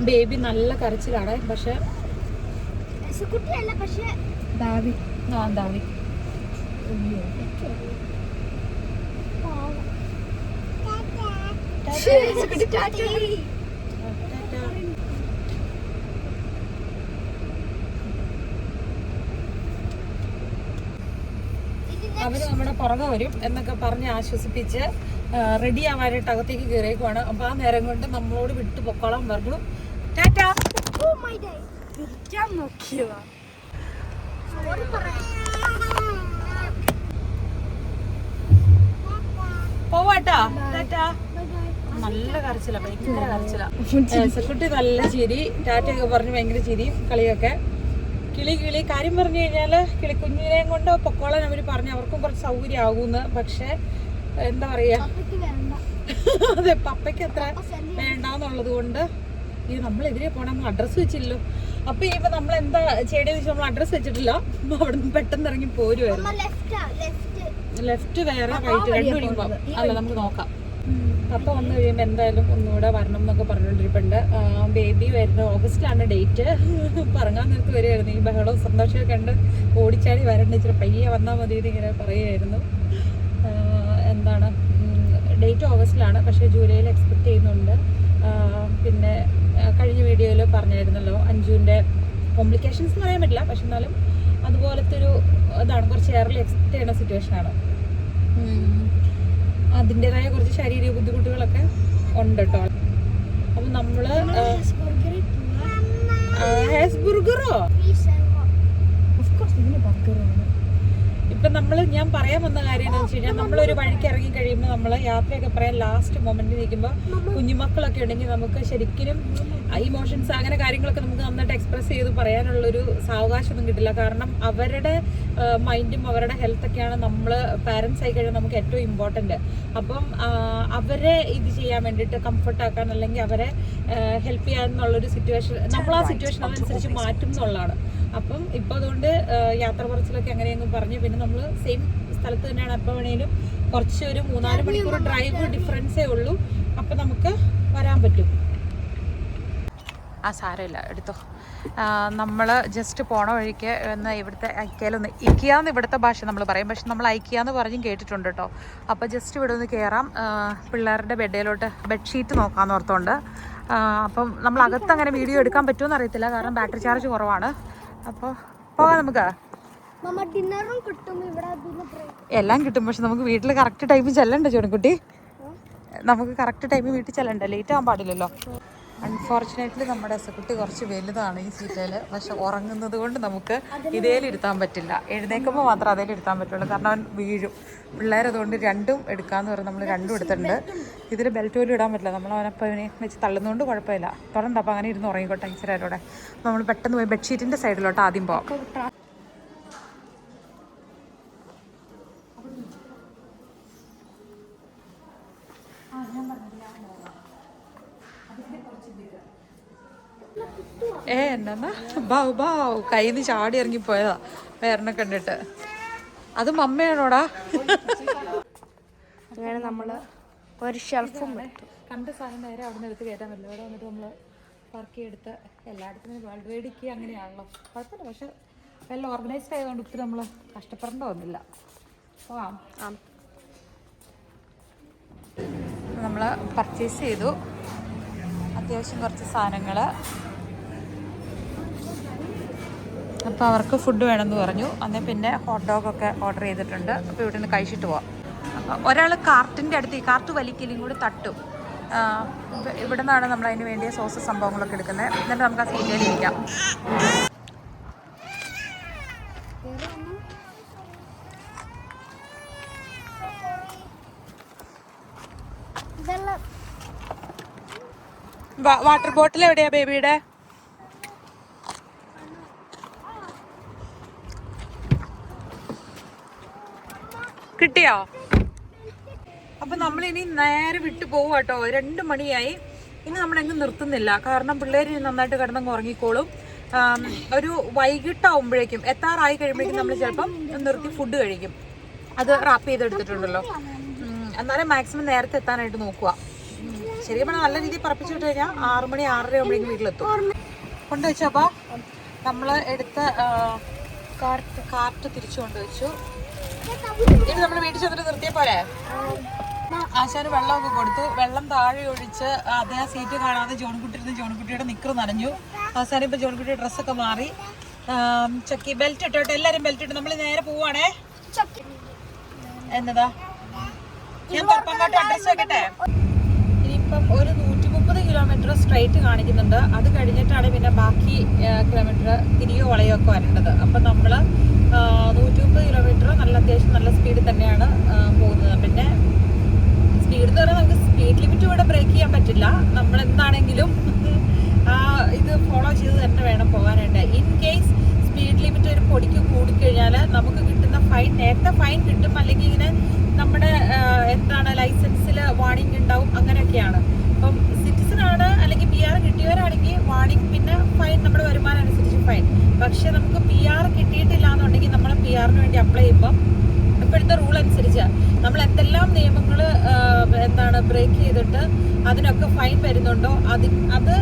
ബേബി നല്ല കരച്ചിലാണ്. പക്ഷെ കുട്ടിയല്ല, പക്ഷെ ദാവി അവര് നമ്മുടെ പുറകെ വരും എന്നൊക്കെ പറഞ്ഞ് ആശ്വസിപ്പിച്ച് റെഡി ആവാനായിട്ട് അകത്തേക്ക് കയറിയേക്കുവാണ്. അപ്പൊ ആ നേരം കൊണ്ട് നമ്മളോട് വിട്ടു പൊക്കോളാൻ പറഞ്ഞു. ടാറ്റാ. പോവാട്ടാ. ടാറ്റാ. നല്ല കരച്ചില, ഭയങ്കര കരച്ചില. സെക്യൂരിറ്റി നല്ല ചിരി, ടാറ്റയൊക്കെ പറഞ്ഞ് ഭയങ്കര ചിരിയും കളിയൊക്കെ. കിളി കാര്യം പറഞ്ഞു കഴിഞ്ഞാല് കിളിക്കുഞ്ഞിനെയും കൊണ്ട് പൊക്കോളാൻ അവര് പറഞ്ഞു. അവർക്കും കുറച്ച് സൗകര്യം ആകൂന്ന്. പക്ഷെ എന്താ പറയാ, അതെ പപ്പയ്ക്ക് അത്ര വേണ്ടാന്നുള്ളത് കൊണ്ട് ഇത് നമ്മളെതിരെ പോണം. അഡ്രസ്സ് വെച്ചില്ലല്ലോ. അപ്പൊ ഇപ്പൊ നമ്മൾ എന്താ ചെയ്യേണ്ടതെന്ന് വെച്ചാൽ നമ്മൾ അഡ്രസ്സ് വെച്ചിട്ടില്ല. അവിടെ നിന്ന് പെട്ടെന്ന് ഇറങ്ങി പോരുമായിരുന്നു. ലെഫ്റ്റ് വേറെ റൈറ്റ് രണ്ടു മണിക്കുമ്പോ അല്ല നമുക്ക് നോക്കാം. പപ്പ വന്നു കഴിയുമ്പോൾ എന്തായാലും ഒന്നുകൂടെ വരണം എന്നൊക്കെ പറഞ്ഞുകൊണ്ടിരിപ്പുണ്ട്. ബേബി വരുന്ന ഓഗസ്റ്റിലാണ് ഡേറ്റ്. പറങ്ങാൻ നേരത്ത് വരുമായിരുന്നു. ഈ ബഹളവും സന്തോഷമൊക്കെ കണ്ട് ഓടിച്ചാടി വരണ്ട, ഇച്ചിരി പയ്യെ വന്നാൽ മതി എന്നിങ്ങനെ പറയുമായിരുന്നു. എന്താണ് ഡേറ്റ് ഓഗസ്റ്റിലാണ്, പക്ഷേ ജൂലൈയിൽ എക്സ്പെക്ട് ചെയ്യുന്നുണ്ട്. പിന്നെ കഴിഞ്ഞ വീഡിയോയിൽ പറഞ്ഞായിരുന്നല്ലോ അഞ്ജുവിൻ്റെ കോംപ്ലിക്കേഷൻസ് എന്ന് പറയാൻ പറ്റില്ല, പക്ഷെ എന്നാലും അതുപോലത്തെ ഒരു ഇതാണ്, കുറച്ച് എയർലി എക്സ്പെക്ട് ചെയ്യുന്ന സിറ്റുവേഷനാണ്. അതിൻ്റെതായ കുറച്ച് ശാരീരിക ബുദ്ധിമുട്ടുകളൊക്കെ ഉണ്ട് കേട്ടോ. അപ്പം നമ്മള് ഹാസ്ബർഗറോ ഇപ്പം ഞാൻ പറയാൻ വന്ന കാര്യം എന്താണെന്ന് വെച്ച് കഴിഞ്ഞാൽ, നമ്മളൊരു വഴിക്ക് ഇറങ്ങി കഴിയുമ്പോൾ നമ്മൾ യാത്രയൊക്കെ പറയാൻ ലാസ്റ്റ് മൊമെന്റിൽ നിൽക്കുമ്പോൾ കുഞ്ഞുമക്കളൊക്കെ ഉണ്ടെങ്കിൽ നമുക്ക് ശരിക്കും ഇമോഷൻസ് അങ്ങനെ കാര്യങ്ങളൊക്കെ നമുക്ക് നന്നായിട്ട് എക്സ്പ്രസ് ചെയ്ത് പറയാനുള്ളൊരു സാവകാശമൊന്നും കിട്ടില്ല. കാരണം അവരുടെ മൈൻഡും അവരുടെ ഹെൽത്തൊക്കെയാണ് നമ്മൾ പാരൻസ് ആയി കഴിഞ്ഞാൽ നമുക്ക് ഏറ്റവും ഇമ്പോർട്ടൻറ്റ്. അപ്പം അവരെ ഇത് ചെയ്യാൻ വേണ്ടിയിട്ട് കംഫർട്ടാക്കാൻ അല്ലെങ്കിൽ അവരെ ഹെൽപ്പ് ചെയ്യാന്നുള്ളൊരു സിറ്റുവേഷൻ നമ്മൾ ആ സിറ്റുവേഷൻ അതനുസരിച്ച് മാറ്റും എന്നുള്ളതാണ്. അപ്പം ഇപ്പം അതുകൊണ്ട് യാത്ര പറച്ചിലൊക്കെ അങ്ങനെയൊന്നും പറഞ്ഞു. പിന്നെ നമ്മൾ സെയിം സ്ഥലത്ത് തന്നെയാണ്. എപ്പോൾ വേണേലും കുറച്ച് ഒരു 3-4 മണിക്കൂർ ഡ്രൈവ് ഡിഫറൻസേ ഉള്ളൂ. അപ്പം നമുക്ക് വരാൻ പറ്റും. ആ സാരമില്ല, എടുത്തോ. നമ്മൾ ജസ്റ്റ് പോണ വഴിക്ക് ഒന്ന് ഇവിടുത്തെ ഐക്കിയാലൊന്ന്, ഇക്കിയാന്ന് ഇവിടുത്തെ ഭാഷ നമ്മൾ പറയും, പക്ഷെ നമ്മൾ ഐക്കിയാന്ന് പറഞ്ഞും കേട്ടിട്ടുണ്ട് കേട്ടോ. അപ്പോൾ ജസ്റ്റ് ഇവിടെ ഒന്ന് കയറാം. പിള്ളേരുടെ ബെഡിലോട്ട് ബെഡ്ഷീറ്റ് നോക്കാമെന്ന് ഓർത്തുകൊണ്ട്. അപ്പം നമ്മൾ അകത്ത് അങ്ങനെ വീഡിയോ എടുക്കാൻ പറ്റുമെന്ന് അറിയത്തില്ല, കാരണം ബാറ്ററി ചാർജ് കുറവാണ്. അപ്പോൾ പോകാം നമുക്ക്. എല്ലാം കിട്ടും, പക്ഷെ നമുക്ക് വീട്ടിൽ കറക്റ്റ് ടൈമിൽ ചെല്ലണ്ടേ ചോടൻകുട്ടി? നമുക്ക് കറക്റ്റ് ടൈമിൽ വീട്ടിൽ ചെല്ലണ്ടേ, ലേറ്റ് ആകാൻ പാടില്ലല്ലോ. അൺഫോർച്ചുനേറ്റ്ലി നമ്മുടെ എസക്കുട്ടി കുറച്ച് വലുതാണ് ഈ സീറ്റിൽ. പക്ഷെ ഉറങ്ങുന്നത് കൊണ്ട് നമുക്ക് ഇതേലിരുത്താൻ പറ്റില്ല. എഴുന്നേൽക്കുമ്പോൾ മാത്രം അതേലിരുത്താൻ പറ്റുള്ളൂ, കാരണം അവൻ വീഴും. പിള്ളേരതുകൊണ്ട് രണ്ടും എടുക്കാമെന്ന് പറഞ്ഞ് നമ്മൾ രണ്ടും എടുത്തിട്ടുണ്ട്. ഇതിൽ ബെൽറ്റ് പോലും ഇടാൻ പറ്റില്ല. നമ്മൾ അവനപ്പം അവനെ വെച്ച് തള്ളുന്നതുകൊണ്ട് കുഴപ്പമില്ല. തുടർന്ന് അപ്പം അങ്ങനെ ഇരുന്ന് ഉറങ്ങിക്കോട്ടെ ഇച്ചിരൂടെ. നമ്മൾ പെട്ടെന്ന് പോയി ബെഡ്ഷീറ്റിൻ്റെ സൈഡിലോട്ട് ആദ്യം പോകാം. എന്നാ ബാവ് ബാവ് കയ്യിൽ നിന്ന് ചാടി ഇറങ്ങിപ്പോയതാ വേറെ കണ്ടിട്ട്. അത് മമ്മയാണോടാ? അങ്ങനെ നമ്മൾ ഒരു ഷെൽഫും കണ്ട സാധനം നേരെ അവിടെ നിന്ന് എടുത്ത് കയറ്റാൻ പറ്റില്ല. അവിടെ വന്നിട്ട് നമ്മൾ പറക്കി എടുത്ത് എല്ലായിടത്തും വേൾഡ് വൈഡിക്ക് അങ്ങനെയാണല്ലോ, കുഴപ്പമില്ല. പക്ഷെ വെൽ ഓർഗനൈസ്ഡ് ആയതുകൊണ്ട് ഒത്തിരി നമ്മൾ കഷ്ടപ്പെടേണ്ട വന്നില്ല. പോവാം. നമ്മൾ പർച്ചേസ് ചെയ്തു അത്യാവശ്യം കുറച്ച് സാധനങ്ങൾ. അപ്പോൾ അവർക്ക് ഫുഡ് വേണമെന്ന് പറഞ്ഞു. അന്നേ പിന്നെ ഹോട്ട് ഡോഗൊക്കെ ഓർഡർ ചെയ്തിട്ടുണ്ട്. അപ്പോൾ ഇവിടെ നിന്ന് കഴിച്ചിട്ട് പോവാം. അപ്പോൾ ഒരാൾ കാർട്ടിൻ്റെ അടുത്ത് ഈ കാർട്ട് വലിക്കലും കൂടി തട്ടും. ഇവിടെ നിന്നാണ് നമ്മൾ അതിന് വേണ്ടിയ സോസ് സംഭവങ്ങളൊക്കെ എടുക്കുന്നത്. എന്നിട്ട് നമുക്ക് ആ സീറ്റിൽ ഇരിക്കാം. വാട്ടർ ബോട്ടിൽ എവിടെയാ ബേബിയുടെ? കിട്ടിയോ? അപ്പൊ നമ്മളിനി നേരെ വിട്ടു പോകും കേട്ടോ. 2 മണിയായി. ഇനി നമ്മളെങ്ങും നിർത്തുന്നില്ല, കാരണം പിള്ളേർ നന്നായിട്ട് കിടന്നങ്ങ് ഉറങ്ങിക്കോളും. ഒരു വൈകിട്ടാവുമ്പോഴേക്കും എത്താറായി കഴിയുമ്പോഴേക്കും നമ്മൾ ചിലപ്പം നിർത്തി ഫുഡ് കഴിക്കും. അത് റാപ്പ് ചെയ്തെടുത്തിട്ടുണ്ടല്ലോ. എന്നാലും മാക്സിമം നേരത്തെ എത്താനായിട്ട് നോക്കുക. ശരിക്കും പറഞ്ഞാൽ നല്ല രീതിയിൽ പറപ്പിച്ചു വിട്ട് കഴിഞ്ഞാൽ 6 മണി 6:30 ആകുമ്പോഴേക്കും വീട്ടിലെത്തും. കൊണ്ടുവച്ചപ്പോൾ നമ്മൾ എടുത്ത കാർട്ട് തിരിച്ചു കൊണ്ടുവച്ചു. ഇത് നമ്മൾ വീട്ടിൽ ചെന്നിട്ട് നിർത്തിയ പോലെ ആശാന് വെള്ളമൊക്കെ കൊടുത്തു. വെള്ളം താഴെ ഒഴിച്ച് അതേ സീറ്റ് കാണാതെ ജോൺകുട്ടിയുടെ നിക്കറ് നനഞ്ഞു. അവസാനം ഇപ്പൊ ജോൺകുട്ടിയുടെ ഡ്രസ്സൊക്കെ മാറി. ചക്കി ബെൽറ്റ് ഇട്ടോട്ടെ, എല്ലാരും ബെൽറ്റ് ഇട്ട് നമ്മൾ നേരെ പോവാണേ. എന്നതാ ഞാൻ തുറപ്പങ്ങോട്ട് അഡ്രസ് വെക്കട്ടെ. ഇനിയിപ്പം ഒരു 130 കിലോമീറ്റർ സ്ട്രൈറ്റ് കാണിക്കുന്നുണ്ട്. അത് കഴിഞ്ഞിട്ടാണ് പിന്നെ ബാക്കി കിലോമീറ്റർ തിരികെ വളയൊക്കെ വരേണ്ടത്. അപ്പം നമ്മൾ 130 കിലോമീറ്റർ നല്ല അത്യാവശ്യം നല്ല സ്പീഡിൽ തന്നെയാണ് പോകുന്നത്. പിന്നെ സ്പീഡ് എന്ന് പറഞ്ഞാൽ നമുക്ക് സ്പീഡ് ലിമിറ്റ് ഇവിടെ ബ്രേക്ക് ചെയ്യാൻ പറ്റില്ല. നമ്മൾ എന്താണെങ്കിലും ഇത് ഫോളോ ചെയ്ത് തന്നെ വേണം പോകാനായിട്ട്. ഇൻ കേസ് സ്പീഡ് ലിമിറ്റ് ഒരു പൊടിക്ക് കൂടിക്കഴിഞ്ഞാൽ നമുക്ക് കിട്ടുന്ന ഫൈൻ, നേരത്തെ ഫൈൻ കിട്ടും, അല്ലെങ്കിൽ ഇങ്ങനെ നമ്മുടെ എന്താണ് ലൈസൻസിൽ വാണിംഗ് ഉണ്ടാവും, അങ്ങനെയൊക്കെയാണ്. അപ്പം സിറ്റിസൺ ആണ് അല്ലെങ്കിൽ PR കിട്ടിയവരാണെങ്കിൽ വാണിംഗ്, പിന്നെ ഫൈൻ നമ്മുടെ വരുമാനം അനുസരിച്ച് ഫൈൻ. പക്ഷെ നമുക്ക് PR കിട്ടിയിട്ടില്ല എന്നുണ്ടെങ്കിൽ നമ്മൾ PR-ന് വേണ്ടി അപ്ലൈ ചെയ്യുമ്പം ഇപ്പോഴത്തെ റൂൾ അനുസരിച്ച് നമ്മൾ എന്തെല്ലാം നിയമങ്ങൾ എന്താണ് ബ്രേക്ക് ചെയ്തിട്ട് അതിനൊക്കെ ഫൈൻ വരുന്നുണ്ടോ, അത്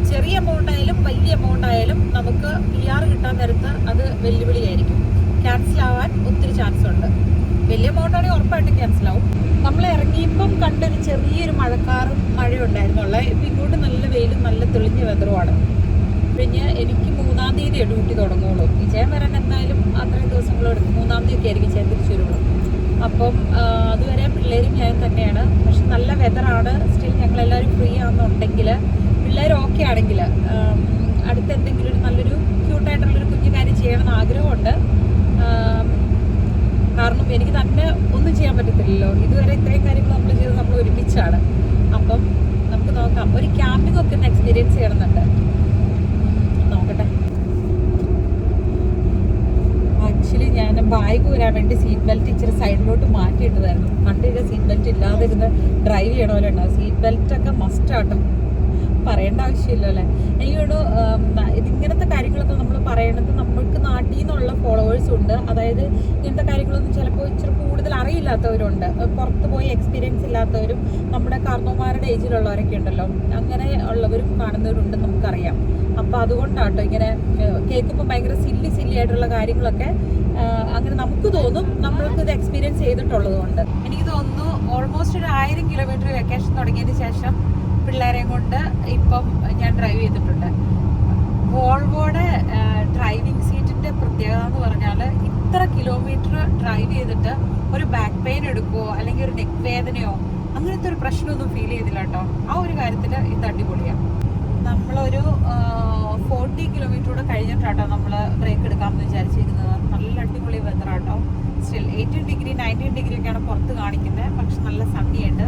ചെറിയ എമൗണ്ട് ആയാലും വലിയ എമൗണ്ട് ആയാലും നമുക്ക് PR കിട്ടാൻ നേരത്ത് അത് വെല്ലുവിളിയായിരിക്കും. ക്യാൻസൽ ആവാൻ ഒത്തിരി ചാൻസ് ഉണ്ട്. വലിയ എമൗണ്ട് ആണെങ്കിൽ ഉറപ്പായിട്ടും ക്യാൻസൽ ആവും. നമ്മൾ ഇറങ്ങിയപ്പം കണ്ടൊരു ചെറിയൊരു മഴയുണ്ടായിരുന്നുള്ളേ. ഇപ്പം ഇങ്ങോട്ട് നല്ല വെയിലും നല്ല തെളിഞ്ഞ വെതറുമാണ്. പിന്നെ എനിക്ക് 3-ാം തീയതി ഡ്യൂട്ടി തുടങ്ങുള്ളൂ. വിജയം വരാൻ എന്തായാലും അത്രയും ദിവസങ്ങളെടുക്കും. 3-ാം തീയതി ഒക്കെ ആയിരിക്കും ഞാൻ തിരിച്ചു വരുള്ളൂ. അപ്പം അതുവരെ പിള്ളേരും ഞാൻ തന്നെയാണ്. പക്ഷെ നല്ല വെതറാണ്. സ്റ്റിൽ ഞങ്ങളെല്ലാവരും ഫ്രീ ആണെന്നുണ്ടെങ്കിൽ, പിള്ളേർ ഓക്കെ ആണെങ്കിൽ അടുത്ത് എന്തെങ്കിലും ഒരു നല്ലൊരു ക്യൂട്ടായിട്ടുള്ളൊരു കുഞ്ഞു കാര്യം ചെയ്യണമെന്ന് ആഗ്രഹമുണ്ട്. കാരണം എനിക്ക് തന്നെ ഒന്നും ചെയ്യാൻ പറ്റത്തില്ലല്ലോ. ഇതുവരെ ഇത്രയും കാര്യങ്ങൾ നമ്മൾ ചെയ്ത് നമ്മൾ ഒരുമിച്ചാണ്. അപ്പം നമുക്ക് നോക്കാം. ഒരു ക്യാമ്പിംഗ് ഒക്കെ ഒന്ന് എക്സ്പീരിയൻസ് ചെയ്യണമെന്നുണ്ട്. നോക്കട്ടെ. ആക്ച്വലി ഞാൻ ബാഗ് വരാൻ വേണ്ടി സീറ്റ് ബെൽറ്റ് ഇച്ചിരി സൈഡിലോട്ട് മാറ്റിയിട്ടതായിരുന്നു. വണ്ടിയുടെ സീറ്റ് ബെൽറ്റ് ഇല്ലാതിരുന്ന് ഡ്രൈവ് ചെയ്യണമല്ലോ. സീറ്റ് ബെൽറ്റ് ഒക്കെ മസ്റ്റ് ആട്ടോ, പറയേണ്ട ആവശ്യമില്ല അല്ലേ. എനിക്കൊരു ഇതിങ്ങനത്തെ കാര്യങ്ങളൊക്കെ നമ്മൾ പറയണത് നമ്മൾക്ക് നാട്ടിൽ നിന്നുള്ള ഫോളോവേഴ്സും ഉണ്ട്. അതായത് ഇങ്ങനത്തെ കാര്യങ്ങളൊന്നും ചിലപ്പോൾ ഇച്ചിരി കൂടുതൽ അറിയില്ലാത്തവരുണ്ട്, പുറത്ത് പോയി എക്സ്പീരിയൻസ് ഇല്ലാത്തവരും നമ്മുടെ കാർന്നോമാരുടെ ഏജിലുള്ളവരൊക്കെ ഉണ്ടല്ലോ, അങ്ങനെ ഉള്ളവരും കാണുന്നവരുണ്ടെന്ന് നമുക്കറിയാം. അപ്പോൾ അതുകൊണ്ടാട്ടോ ഇങ്ങനെ കേൾക്കുമ്പോൾ ഭയങ്കര സില്ലി ആയിട്ടുള്ള കാര്യങ്ങളൊക്കെ അങ്ങനെ നമുക്ക് തോന്നും. നമ്മൾക്ക് ഇത് എക്സ്പീരിയൻസ് ചെയ്തിട്ടുള്ളത് കൊണ്ട് എനിക്ക് തോന്നുന്നു ഓൾമോസ്റ്റ് ഒരു 1000 കിലോമീറ്റർ വെക്കേഷൻ തുടങ്ങിയതിന് ശേഷം പിള്ളേരെയും കൊണ്ട് ഇപ്പം ഞാൻ ഡ്രൈവ് ചെയ്തിട്ടുണ്ട്. വോൾവോയുടെ ഡ്രൈവിംഗ് സീറ്റിന്റെ പ്രത്യേകത എന്ന് പറഞ്ഞാൽ ഇത്ര കിലോമീറ്റർ ഡ്രൈവ് ചെയ്തിട്ട് ഒരു ബാക്ക് പെയിൻ എടുക്കുമോ അല്ലെങ്കിൽ ഒരു നെക്ക് വേദനയോ അങ്ങനത്തെ ഒരു പ്രശ്നമൊന്നും ഫീൽ ചെയ്തില്ല കേട്ടോ. ആ ഒരു കാര്യത്തിൽ ഇത് അടിപൊളിയാണ്. നമ്മളൊരു 40 കിലോമീറ്റർ കൂടെ കഴിഞ്ഞിട്ടാട്ടോ നമ്മൾ ബ്രേക്ക് എടുക്കാമെന്ന് വിചാരിച്ചിരുന്നത്. നല്ല അടിപൊളി വെതറാട്ടോ. സ്റ്റിൽ 18 ഡിഗ്രി 19 ഡിഗ്രി ഒക്കെയാണ് പുറത്ത് കാണിക്കുന്നത്. പക്ഷെ നല്ല സണ്ണിയായിട്ട്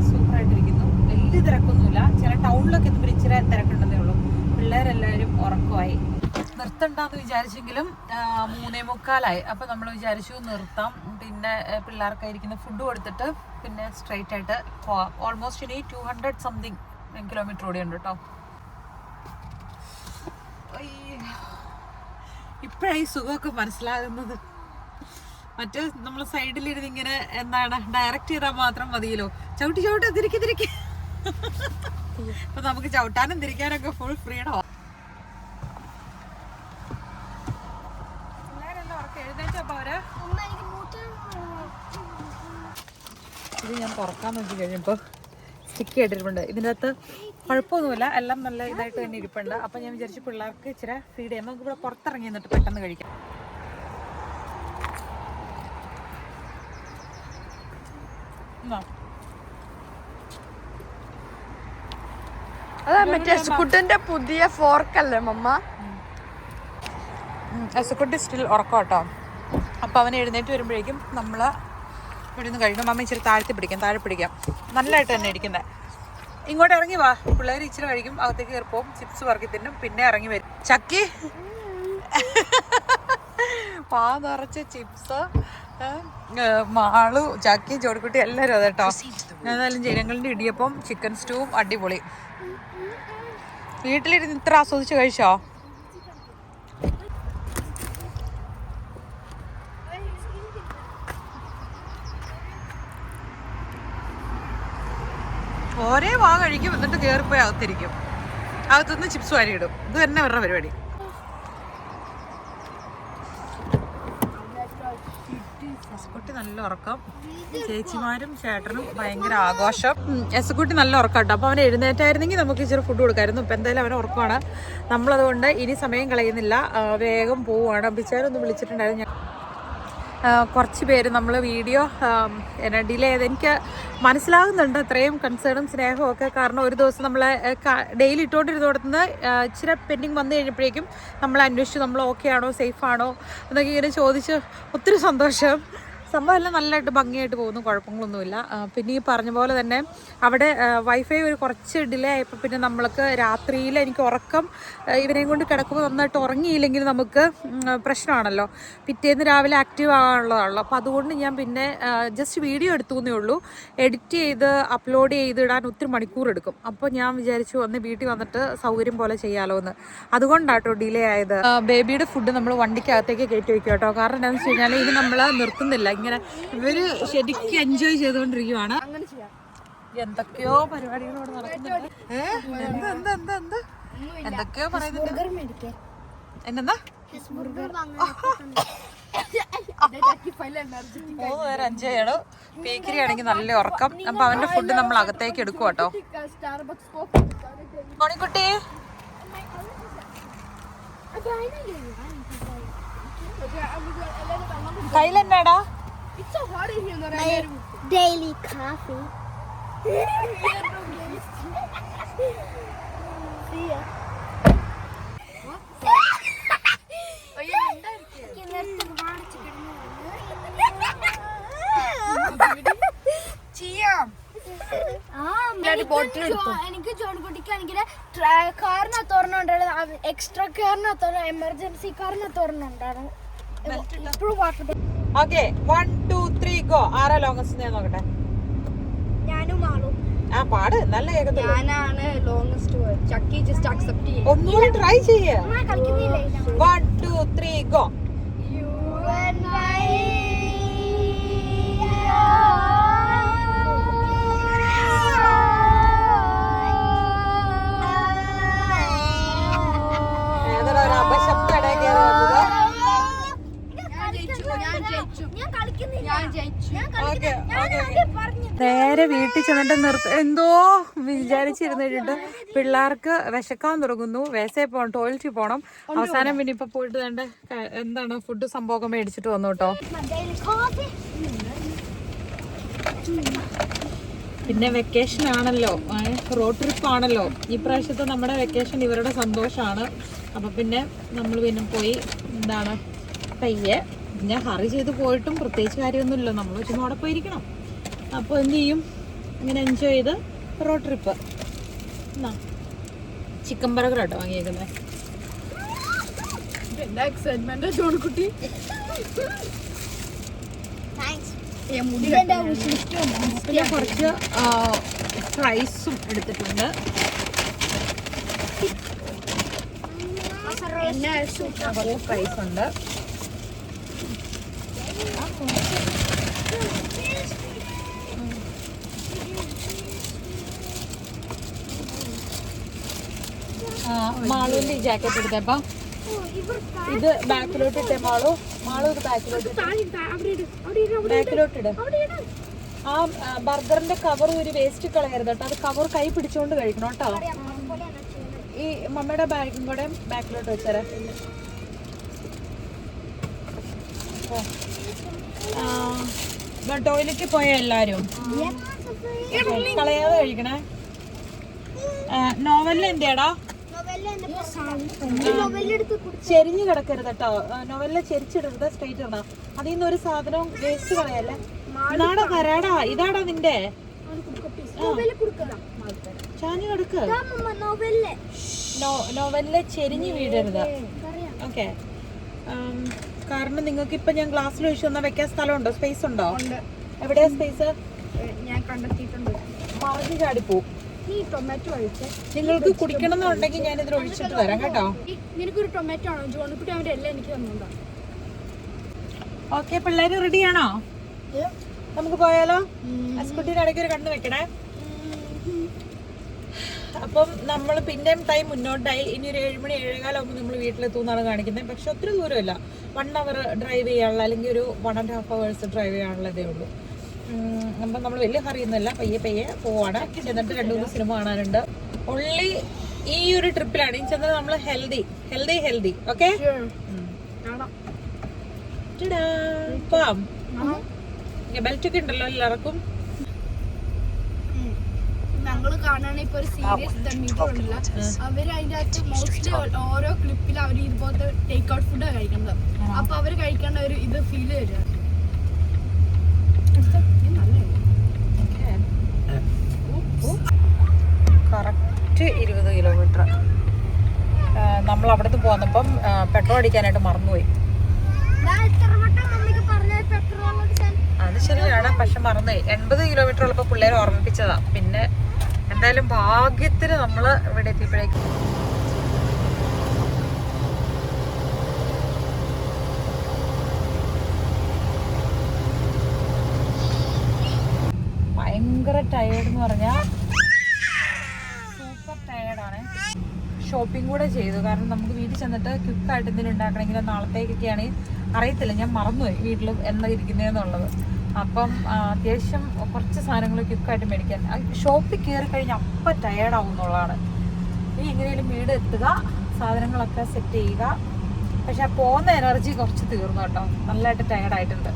സൂപ്പറായിട്ടിരിക്കുന്നു. വലിയ തിരക്കൊന്നുമില്ല. ചില ടൗണിലൊക്കെ എത്തുമ്പോൾ ഇച്ചിരി തിരക്കുണ്ടെന്നേ ഉള്ളൂ. പിള്ളേരെല്ലാവരും ഉറക്കമായി. നിർത്തണ്ടെന്ന് വിചാരിച്ചെങ്കിലും 3:45 അപ്പം നമ്മൾ വിചാരിച്ചു നിർത്താം. പിന്നെ പിള്ളേർക്കായിരിക്കുന്ന ഫുഡ് കൊടുത്തിട്ട് പിന്നെ സ്ട്രെയിറ്റ് ആയിട്ട് പോവാം. ഓൾമോസ്റ്റ് ഇനി 200 സംതിങ് കിലോമീറ്റർ ഓടിയുണ്ട് കേട്ടോ. ഇപ്പോഴായി സുഖമൊക്കെ മനസ്സിലാകുന്നത്. മറ്റേ നമ്മൾ സൈഡിലിരുന്ന് ഇങ്ങനെ എന്താണ് ഡയറക്റ്റ് ചെയ്താൽ മാത്രം മതിയല്ലോ. ചവിട്ടി തിരിക്കി അപ്പൊ നമുക്ക് ചവിട്ടാനും തിരിക്കാനൊക്കെ ഫുൾ ഫ്രീഡം. പിള്ളേരെല്ലാം ഉറക്കം എഴുന്നേറ്റപ്പോ അവര് ഇത് ഞാൻ തുറക്കാൻ നോക്കി കഴിഞ്ഞപ്പോൾ സ്റ്റിക്ക് ചെയ്തിട്ടുണ്ട്. ഇതിൻ്റെ അകത്ത് കുഴപ്പമൊന്നുമില്ല, എല്ലാം നല്ല ഇതായിട്ട് തന്നെ ഇരിപ്പുണ്ട്. അപ്പം ഞാൻ വിചാരിച്ചു പിള്ളേർക്ക് ഇച്ചിരി ഫീഡ് ചെയ്യാം. നമുക്ക് ഇവിടെ പുറത്തിറങ്ങി എന്നിട്ട് പെട്ടെന്ന് കഴിക്കാം. മറ്റേ പുതിയ ഫോർക്കല്ലേ മമ്മ? എസക്കുട്ടി സ്റ്റിൽ ഉറക്കം കേട്ടോ. അപ്പം അവൻ എഴുന്നേറ്റ് വരുമ്പോഴേക്കും നമ്മൾ ഇവിടെ നിന്ന് കഴിക്കണം. മമ്മ ഇച്ചിരി താഴെ പിടിക്കാം. നല്ലതായിട്ട് തന്നെ ഇരിക്കുന്നത്. ഇങ്ങോട്ട് ഇറങ്ങി വാ. പിള്ളേർ ഇച്ചിരി കഴിക്കും, അകത്തേക്ക് കയറിപ്പോവും, ചിപ്സ് പറക്കി തിന്നും, പിന്നെ ഇറങ്ങി വരും. ചക്കി പാ നിറച്ച ചിപ്സ്, മാളു, ചക്കി, ചോടിക്കുട്ടി എല്ലാവരും അതെ കേട്ടോ. ഏതായാലും ജനങ്ങളുടെ ഇടിയപ്പം ചിക്കൻ സ്റ്റൂവും അടിപൊളി. വീട്ടിലിരുന്ന് ഇത്ര ആസ്വദിച്ച് കഴിച്ചോ? ഓരേ വാ കഴിക്കും, എന്നിട്ട് കയറിപ്പോയി അകത്തിരിക്കും. അകത്തുനിന്ന് ചിപ്സ് വാരി ഇടും. ഇത് തന്നെ അവരുടെ പരിപാടി. എസ്കുട്ടി നല്ല ഉറക്കം, ചേച്ചിമാരും ചേട്ടനും ഭയങ്കര ആഘോഷം. എസ്കുട്ടി നല്ല ഉറക്കം കേട്ടോ. അപ്പോൾ അവൻ എഴുന്നേറ്റായിരുന്നെങ്കിൽ നമുക്ക് ഇച്ചിരി ഫുഡ് കൊടുക്കായിരുന്നു. ഇപ്പം എന്തായാലും അവൻ ഉറക്കമാണ്. നമ്മളതുകൊണ്ട് ഇനി സമയം കളയുന്നില്ല, വേഗം പോവുകയാണ്. ബിച്ചാരൊന്ന് വിളിച്ചിട്ടുണ്ടായിരുന്നു. കുറച്ച് പേര് നമ്മൾ വീഡിയോ ഡിലേ ചെയ്ത്, എനിക്ക് മനസ്സിലാകുന്നുണ്ട് അത്രയും കൺസേണും സ്നേഹവും ഒക്കെ. കാരണം ഒരു ദിവസം നമ്മളെ ഡെയിലി ഇട്ടുകൊണ്ടിരുന്നോടത്തുനിന്ന് ഇച്ചിരി പെൻഡിങ് വന്നു കഴിഞ്ഞപ്പോഴേക്കും നമ്മളെ അന്വേഷിച്ചു, നമ്മൾ ഓക്കെ ആണോ, സേഫ് ആണോ എന്നൊക്കെ ഇങ്ങനെ ചോദിച്ച് ഒത്തിരി സന്തോഷം. സംഭവം എല്ലാം നല്ലതായിട്ട് ഭംഗിയായിട്ട് പോകുന്നു, കുഴപ്പങ്ങളൊന്നുമില്ല. പിന്നെ ഈ പറഞ്ഞ പോലെ തന്നെ അവിടെ വൈഫൈ ഒരു കുറച്ച് ഡിലേ ആയപ്പോൾ പിന്നെ നമ്മൾക്ക് രാത്രിയിൽ എനിക്ക് ഉറക്കം, ഇവരെയും കൊണ്ട് കിടക്കുമ്പോൾ നന്നായിട്ട് ഉറങ്ങിയില്ലെങ്കിൽ നമുക്ക് പ്രശ്നമാണല്ലോ. പിറ്റേന്ന് രാവിലെ ആക്റ്റീവ് ആകാനുള്ളതാണല്ലോ. അപ്പോൾ അതുകൊണ്ട് ഞാൻ പിന്നെ ജസ്റ്റ് വീഡിയോ എടുത്തു എന്നേ ഉള്ളൂ. എഡിറ്റ് ചെയ്ത് അപ്ലോഡ് ചെയ്തിടാൻ ഒത്തിരി മണിക്കൂർ എടുക്കും. അപ്പോൾ ഞാൻ വിചാരിച്ചു ഒന്ന് വീട്ടിൽ വന്നിട്ട് സൗകര്യം പോലെ ചെയ്യാമല്ലോ എന്ന്. അതുകൊണ്ടാട്ടോ ഡിലേ ആയത്. ബേബിയുടെ ഫുഡ് നമ്മൾ വണ്ടിക്കകത്തേക്ക് കയറ്റി വയ്ക്കും കേട്ടോ. കാരണം എന്താണെന്ന് വെച്ച് കഴിഞ്ഞാൽ ഇത് നമ്മൾ നിർത്തുന്നില്ല, ഇങ്ങനെ ഇവര് ശരിക്കും എൻജോയ് ചെയ്തുകൊണ്ടിരിക്കുവാണ്. എന്തൊക്കെയോ പരിപാടികളോട് നടക്കുന്നുണ്ട്. എന്തൊക്കെയോ പറയുന്നുണ്ട്. എന്താ 3 പേര് എൻജോയ് ചെയ്യണം. ബേക്കറി ആണെങ്കിൽ നല്ല ഉറക്കം. അപ്പൊ അവന്റെ ഫുഡ് നമ്മൾ അകത്തേക്ക് എടുക്കും കേട്ടോ. മോണിക്കുട്ടി കയ്യിലെന്നാടാ? Daily coffee. എനിക്ക് ജോൺകുട്ടിക്കാണെങ്കിൽ കാറിനകത്ത് ഒരെണ്ണം ഉണ്ടായിരുന്നു, എക്സ്ട്രാ കാറിനകത്ത് എമർജൻസി കാറിനകത്ത് ഒരെണ്ണം ഉണ്ടായിരുന്നു. Okay 1 2 3 go. ആരാ ലോങ്സ്റ്റ് നോക്കട്ടെ? ഞാനും ആളും. ആ പാട് നല്ല കേൾക്കത്തില്ല. ഞാനാണ് ലോങ്സ്റ്റ്. ചക്കി ജസ്റ്റ് അക്സെപ്റ്റ് ചെയ്യും. ഒന്നുകൂടി ട്രൈ ചെയ്യേ. 1 2 3 ഗോ. ഏതാ ഒരു അപശബ്ദം ഇടയ്ക്ക് വന്നത്? നേരെ വീട്ടിൽ ചെന്നിട്ട് എന്തോ വിചാരിച്ചിരുന്നു കഴിഞ്ഞിട്ട് പിള്ളേർക്ക് വിശക്കാൻ തുടങ്ങുന്നു. വേസേ പോകണം, ടോയ്ലറ്റിൽ പോകണം. അവസാനം പിന്നെ ഇപ്പൊ പോയിട്ട് വേണ്ട എന്താണ് ഫുഡ് സംഭവം മേടിച്ചിട്ട് വന്നു കേട്ടോ. പിന്നെ വെക്കേഷൻ ആണല്ലോ, റോഡ് ട്രിപ്പ് ആണല്ലോ ഈ പ്രാവശ്യത്തെ നമ്മുടെ വെക്കേഷൻ. ഇവരുടെ സന്തോഷമാണ്. അപ്പൊ പിന്നെ നമ്മൾ പിന്നെ പോയി എന്താണ് പയ്യെ, പിന്നെ ഹറി ചെയ്ത് പോയിട്ടും പ്രത്യേകിച്ച് കാര്യമൊന്നുമില്ല, നമ്മൾ ചുമ്മാ അവിടെ പോയിരിക്കണം. അപ്പോൾ എന്ത് ചെയ്യും, ഇങ്ങനെ എൻജോയ് ചെയ്ത് റോഡ് ട്രിപ്പ്. എന്നാ ചിക്കൻ ബർഗർ കേട്ടോ വാങ്ങിയേക്കുന്നത്. എന്താ എക്സൈറ്റ്മെന്റ് ജോൺകുട്ടി. പിന്നെ കുറച്ച് ഫ്രൈസും എടുത്തിട്ടുണ്ട്. കുറച്ച് ഫ്രൈസ് ഉണ്ട്. മാളുവിന്റെ ഈ ജാക്കറ്റ് എടുത്തപ്പോ ഇത് ബാക്കിലോട്ട് ഇട്ടേ. മാളു ഇത് ബാക്കിലോട്ട് ഇട്. ആ ബർഗറിന്റെ കവർ ഒരു വേസ്റ്റ് കളയരുത് കേട്ടോ. അത് കവർ കൈ പിടിച്ചോണ്ട് കഴിക്കണം കേട്ടോ. ഈ മമ്മയുടെ ബാഗും കൂടെ ബാക്കിലോട്ട് വെച്ചേരാ. ടോയ്ലറ്റിൽ പോയ എല്ലാരും കളയാതെ കഴിക്കണേ. നോവലിൽ എന്റെയാടാ ചെരിഞ്ഞു കിടക്കരുത് കേട്ടോ. നോവലിലെ ചെരിച്ചിടരുത്, സ്ട്രൈറ്റ് ഇടണം. അതിൽ നിന്ന് ഒരു സാധനവും വേസ്റ്റ് കളയല്ലേ. ഇതാടാ തരാടാ, ഇതാടാ നിന്റെ ചാഞ്ഞു കിടക്ക്. നോവലിലെ ചെരിഞ്ഞു വീഴരുത്. ഓക്കെ, കാരണം നിങ്ങൾക്ക് ഇപ്പൊ ഞാൻ ഗ്ലാസ്സിൽ ഒഴിച്ചു തന്നാൽ വെക്കാൻ സ്ഥലമുണ്ടോ, സ്പേസ് ഉണ്ടോ? എവിടെയാ സ്പേസ്? ഞാൻ കണ്ടെത്തിയിട്ടുണ്ട്. മറിഞ്ഞു ചാടിപ്പോവും. നിങ്ങൾക്ക് കുടിക്കണം എന്നുണ്ടെങ്കിൽ ഞാൻ ഇതിൽ ഒഴിച്ചിട്ട് തരാം കേട്ടോ. നിനക്കൊരു ടൊമാറ്റോ ആണോ? ജോണിക്കുട്ടി അവന്റെ എല്ലാം എനിക്ക് തന്നോണ്ടാ. ഓക്കെ, പിള്ളേര് റെഡിയാണോ? നമുക്ക് പോയാലോ? അസ്കുട്ടിയുടെ ഇടയ്ക്ക് ഒരു കണ്ണ് വെക്കണേ. അപ്പം നമ്മൾ പിന്നെയും ടൈം മുന്നോട്ടായി. ഇനി ഒരു 7 മണി 7:15 നമ്മൾ വീട്ടിലെത്തുമെന്നാണ് കാണിക്കുന്നത്. പക്ഷെ ഒത്തിരി ദൂരമില്ല, 1 hour ഡ്രൈവ് ചെയ്യാനുള്ള, അല്ലെങ്കിൽ ഒരു 1.5 hours ഡ്രൈവ് ചെയ്യാനുള്ളതേ ഉള്ളൂ. അപ്പം നമ്മൾ വലിയ ഹറിയൊന്നുമല്ല, പയ്യെ പയ്യെ പോവാണ്. എന്നിട്ട് 2-3 സിനിമ കാണാനുണ്ട്. ഓൺലി ഈ ഒരു ട്രിപ്പിലാണ് ഇനി ചെന്നത് നമ്മൾ ഹെൽത്തി. ഓക്കെ, പോവാം. ബെൽറ്റ് ഒക്കെ ഉണ്ടല്ലോ എല്ലാവർക്കും. ഞങ്ങള് കാണാണെങ്കിൽ ഇപ്പൊ ഒരു സീരിയസ് ദമ്മീറ്റർ ഉണ്ടല്ല, അവര് അതിന്റെ അകത്ത് മോസ്റ്റ്ലി ഓരോ ക്ലിപ്പിൽ അവർ ഇതുപോലത്തെ ടേക്ക് ഔട്ട് ഫുഡാണ് കഴിക്കുന്നത്. അപ്പൊ അവര് കഴിക്കേണ്ട ഒരു ഇത് ഫീൽ വരിക. Correct 20 kilometre. നമ്മൾ അവിടുന്ന് പോന്നപ്പം പെട്രോൾ അടിക്കാനായിട്ട് മറന്നുപോയി. അത് ശരിയാണ്, പക്ഷെ മറന്നുപോയി. 80 കിലോമീറ്റർ ഉള്ളപ്പോൾ പിള്ളേരെ ഓർമ്മിപ്പിച്ചതാ. പിന്നെ എന്തായാലും ഭാഗ്യത്തിന് നമ്മൾ ഇവിടെ എത്തിയപ്പോഴേക്കും ഭയങ്കര ടയേർഡ് എന്ന് പറഞ്ഞാൽ സൂപ്പർ ടയേർഡാണ്. ഷോപ്പിംഗ് കൂടെ ചെയ്തു, കാരണം നമുക്ക് വീട്ടിൽ ചെന്നിട്ട് ക്വിക്കായിട്ട് എന്തെങ്കിലും ഉണ്ടാക്കണമെങ്കിൽ നാളത്തേക്കൊക്കെയാണ് അറിയത്തില്ല. ഞാൻ മറന്നുപോയി വീട്ടിൽ എന്താ ഇരിക്കുന്നതെന്നുള്ളത്. അപ്പം അത്യാവശ്യം കുറച്ച് സാധനങ്ങൾ ക്വിക്കായിട്ട് മേടിക്കാൻ. ഷോപ്പിൽ കയറി കഴിഞ്ഞാൽ അപ്പം ടയേർഡാവും എന്നുള്ളതാണ്. ഇനി എങ്ങനെയും വീട് എത്തുക, സാധനങ്ങളൊക്കെ സെറ്റ് ചെയ്യുക. പക്ഷെ പോകുന്ന എനർജി കുറച്ച് തീർന്നു കേട്ടോ, നല്ലതായിട്ട് ടയേർഡായിട്ടുണ്ട്.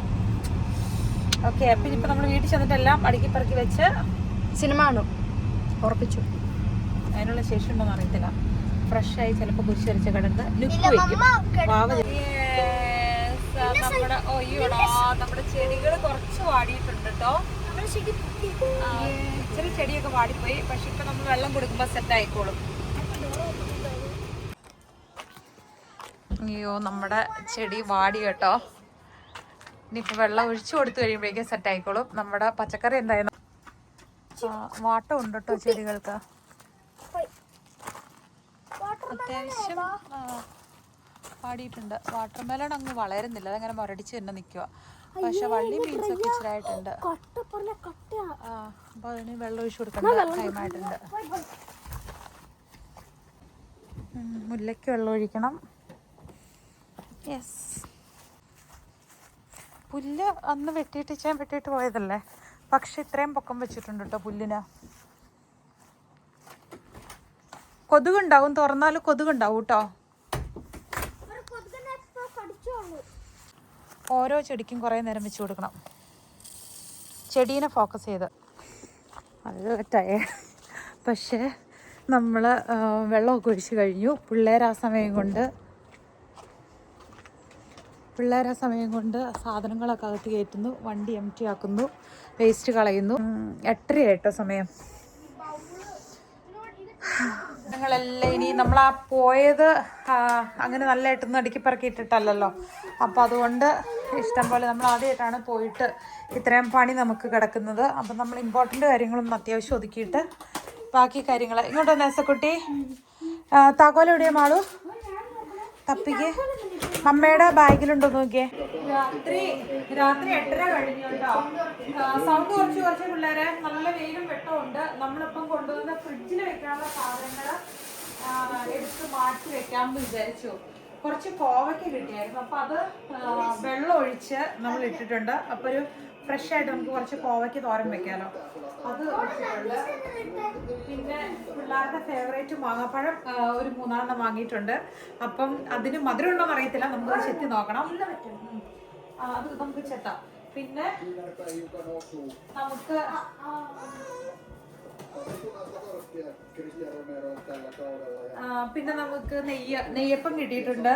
ഓക്കെ, അപ്പം ഇനിയിപ്പോൾ നമ്മൾ വീട്ടിൽ ചെന്നിട്ട് എല്ലാം അടുക്കി പറക്കി വെച്ച് സിനിമ കാണും ഉറപ്പിച്ചു. അതിനുള്ള ശേഷി ഉണ്ടോന്ന് അറിയത്തില്ല. ഫ്രഷായി ചിലപ്പോൾ കുരിശ് വരച്ച് കിടന്ന് ലുക്ക് വയ്ക്കും. നമ്മുടെ ചെടികൾ കുറച്ച് വാടിയിട്ടുണ്ട് കേട്ടോ. ഇച്ചിരി ചെടിയൊക്കെ വാടിപ്പോയി, പക്ഷെ ഇപ്പൊ നമ്മൾ വെള്ളം കൊടുക്കുമ്പോൾ സെറ്റ് ആയിക്കോളും. അയ്യോ, നമ്മുടെ ചെടി വാടി കേട്ടോ. ഇനിയിപ്പോൾ വെള്ളം ഒഴിച്ചു കൊടുത്തു കഴിയുമ്പോഴേക്കും സെറ്റ് ആയിക്കോളും. നമ്മുടെ പച്ചക്കറി എന്തായാലും വാട്ടം ഉണ്ട് കേട്ടോ ചെടികൾക്ക്. അത്യാവശ്യം പാടിയിട്ടുണ്ട്. വാട്ടർ മെലൺ അങ്ങ് വളരുന്നില്ല, അതങ്ങനെ മുരടിച്ച് തന്നെ നിൽക്കുക. പക്ഷെ വള്ളി മീൻസ് ഒക്കെ ഇച്ചിരായിട്ടുണ്ട്. അപ്പൊ അതിന് വെള്ളം ഒഴിച്ചു കൊടുക്കേണ്ട ടൈമായിട്ടുണ്ട്. മുല്ലയ്ക്ക് വെള്ളം ഒഴിക്കണം. യെസ്, പുല്ല് അന്ന് വെട്ടിയിട്ട് പോയതല്ലേ, പക്ഷെ ഇത്രയും പൊക്കം വെച്ചിട്ടുണ്ട് കേട്ടോ പുല്ലിന്. കൊതുകുണ്ടാവും, തുറന്നാലും കൊതുകുണ്ടാവും കേട്ടോ. ഓരോ ചെടിക്കും കുറേ നേരം വെച്ച് കൊടുക്കണം, ചെടീനെ ഫോക്കസ് ചെയ്ത്. നല്ല ടയേർഡ്. പക്ഷേ നമ്മൾ വെള്ളമൊക്കെ ഒഴിച്ച് കഴിഞ്ഞു. പിള്ളേർ ആ സമയം കൊണ്ട് സാധനങ്ങളൊക്കെ അകത്ത് കയറ്റുന്നു, വണ്ടി എംറ്റി ആക്കുന്നു, വേസ്റ്റ് കളയുന്നു. 8:30 ആയിട്ടോ സമയം. ഞങ്ങളെല്ലാം ഇനി നമ്മൾ ആ പോയത് അങ്ങനെ നല്ലതായിട്ടൊന്നും അടുക്കി പറക്കി ഇട്ടിട്ടല്ലല്ലോ. അപ്പോൾ അതുകൊണ്ട് ഇഷ്ടം പോലെ നമ്മൾ ആദ്യമായിട്ടാണ് പോയിട്ട് ഇത്രയും പണി നമുക്ക് കിടക്കുന്നത്. അപ്പം നമ്മൾ ഇമ്പോർട്ടൻ്റ് കാര്യങ്ങളൊന്നും അത്യാവശ്യം ഒതുക്കിയിട്ട് ബാക്കി കാര്യങ്ങൾ ഇങ്ങോട്ട് വന്ന നേസക്കുട്ടി. താക്കോൽ എവിടെയാ മാളു? തപ്പിക്ക്, അമ്മയുടെ ബാഗിലുണ്ടോ നോക്കിയേ. രാത്രി 8:30 കഴിഞ്ഞു കേട്ടോ. സൗണ്ട് കുറച്ച് പിള്ളേരെ. നല്ല വെയിലും വെട്ടവും ഉണ്ട്. നമ്മളിപ്പം കൊണ്ടുവന്ന ഫ്രിഡ്ജിൽ വെക്കാനുള്ള സാധനങ്ങൾ എടുത്ത് മാറ്റി വെക്കാമെന്ന് വിചാരിച്ചു. കുറച്ച് കോവയ്ക്ക് കിട്ടിയായിരുന്നു, അപ്പം അത് വെള്ളം ഒഴിച്ച് നമ്മൾ ഇട്ടിട്ടുണ്ട്. അപ്പോൾ ഒരു ഫ്രഷ് ആയിട്ട് നമുക്ക് കുറച്ച് കോവയ്ക്ക് തോരൻ വെക്കാമല്ലോ, അത് വെച്ചിട്ടുണ്ട്. പിന്നെ പിള്ളേരുടെ ഫേവറേറ്റ് മാങ്ങാപ്പഴം ഒരു 3 വാങ്ങിയിട്ടുണ്ട്. അപ്പം അതിന് മധുരം ഉണ്ടോന്ന് അറിയത്തില്ല, നമുക്ക് ചെത്തി നോക്കണം. അത് നമുക്ക് ചെത്താം. പിന്നെ നമുക്ക് നെയ്യപ്പം കിട്ടിയിട്ടുണ്ട്,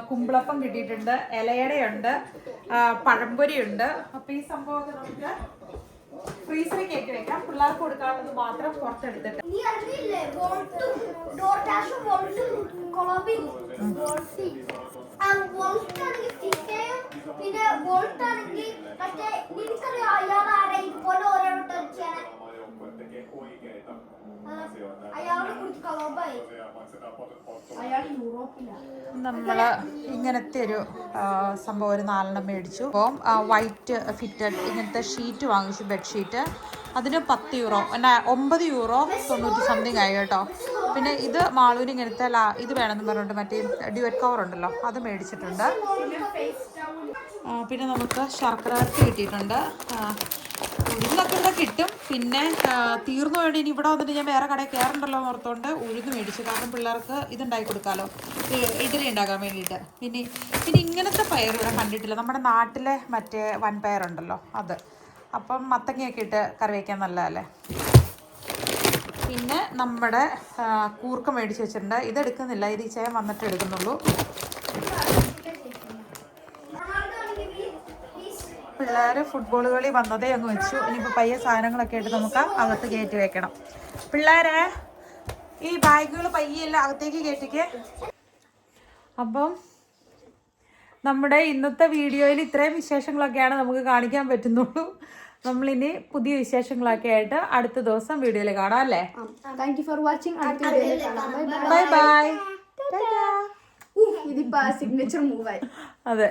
കുമ്പിളപ്പം കിട്ടിയിട്ടുണ്ട്, ഇലയടയുണ്ട്, പഴംപൊരിയുണ്ട്. അപ്പൊ ഈ സംഭവമൊക്കെ നമുക്ക് ഫ്രീസറിൽ കേക്ക് വെക്കാം. പിള്ളേർക്ക് കൊടുക്കാനുള്ളത് മാത്രം പുറത്തെടുത്തിട്ട്. പിന്നെ വോൾട്ട് ആണെങ്കിൽ മറ്റേ എനിക്കറിയാം അയാൾ ആരെ ഇതുപോലെ ഓരോ നമ്മള് ഇങ്ങനത്തെ ഒരു സംഭവം ഒരു 4 മേടിച്ചു. അപ്പം വൈറ്റ് ഫിറ്റഡ് ഇങ്ങനത്തെ ഷീറ്റ് വാങ്ങിച്ചു, ബെഡ്ഷീറ്റ്. അതിന് 10 യൂറോ, പിന്നെ 9 യൂറോ 90 സംതിങ് ആയി കേട്ടോ. പിന്നെ ഇത് മാളൂന് ഇങ്ങനത്തെ ഇത് വേണമെന്ന് പറഞ്ഞിട്ട് മറ്റേ ഡ്യുവറ്റ് കവർ ഉണ്ടല്ലോ അത് മേടിച്ചിട്ടുണ്ട്. പിന്നെ നമുക്ക് ശർക്കര വരട്ടി കിട്ടിയിട്ടുണ്ട്. ഉഴുന്നൊക്കെ ഇവിടെ കിട്ടും. പിന്നെ തീർന്നു വേണ്ടി ഇനി ഇവിടെ വന്നിട്ട് ഞാൻ വേറെ കടയിൽ കയറണ്ടല്ലോ എന്ന് ഓർത്തുകൊണ്ട് ഉഴുന്ന് മേടിച്ചു. കാരണം പിള്ളേർക്ക് ഇതുണ്ടാക്കി കൊടുക്കാമല്ലോ, ഇഡ്ഡലി ഉണ്ടാക്കാൻ വേണ്ടിയിട്ട്. പിന്നെ ഇങ്ങനത്തെ പയർ ഇവിടെ കണ്ടിട്ടില്ല. നമ്മുടെ നാട്ടിലെ മറ്റേ വൻപയറുണ്ടല്ലോ അത്. അപ്പം മത്തങ്ങയൊക്കെ ഇട്ട് കറി വയ്ക്കാൻ നല്ലതല്ലേ. പിന്നെ നമ്മുടെ കൂർക്ക മേടിച്ച് വെച്ചിട്ടുണ്ട്. ഇതെടുക്കുന്നില്ല, ഇത് ഈ ചേൻ വന്നിട്ട് എടുക്കുന്നുള്ളൂ. പിള്ളേർ ഫുട്ബോൾ കളി വന്നതേ അങ്ങ് വെച്ചു. ഇനിയിപ്പോൾ പയ്യെ സാധനങ്ങളൊക്കെ ആയിട്ട് നമുക്ക് അകത്ത് കയറ്റി വെക്കണം. പിള്ളേരെ ഈ ബാഗുകൾ പയ്യെല്ലാം അകത്തേക്ക് കയറ്റിക്ക്. അപ്പം നമ്മുടെ ഇന്നത്തെ വീഡിയോയിൽ ഇത്രയും വിശേഷങ്ങളൊക്കെയാണ് നമുക്ക് കാണിക്കാൻ പറ്റുന്നുള്ളൂ. നമ്മളിനി പുതിയ വിശേഷങ്ങളൊക്കെ ആയിട്ട് അടുത്ത ദിവസം വീഡിയോയിൽ കാണാം അല്ലേ. Thank you for watching. Bye bye. ഇതിപ്പോ സിഗ്നേച്ചർ മൂവായി. അതെ.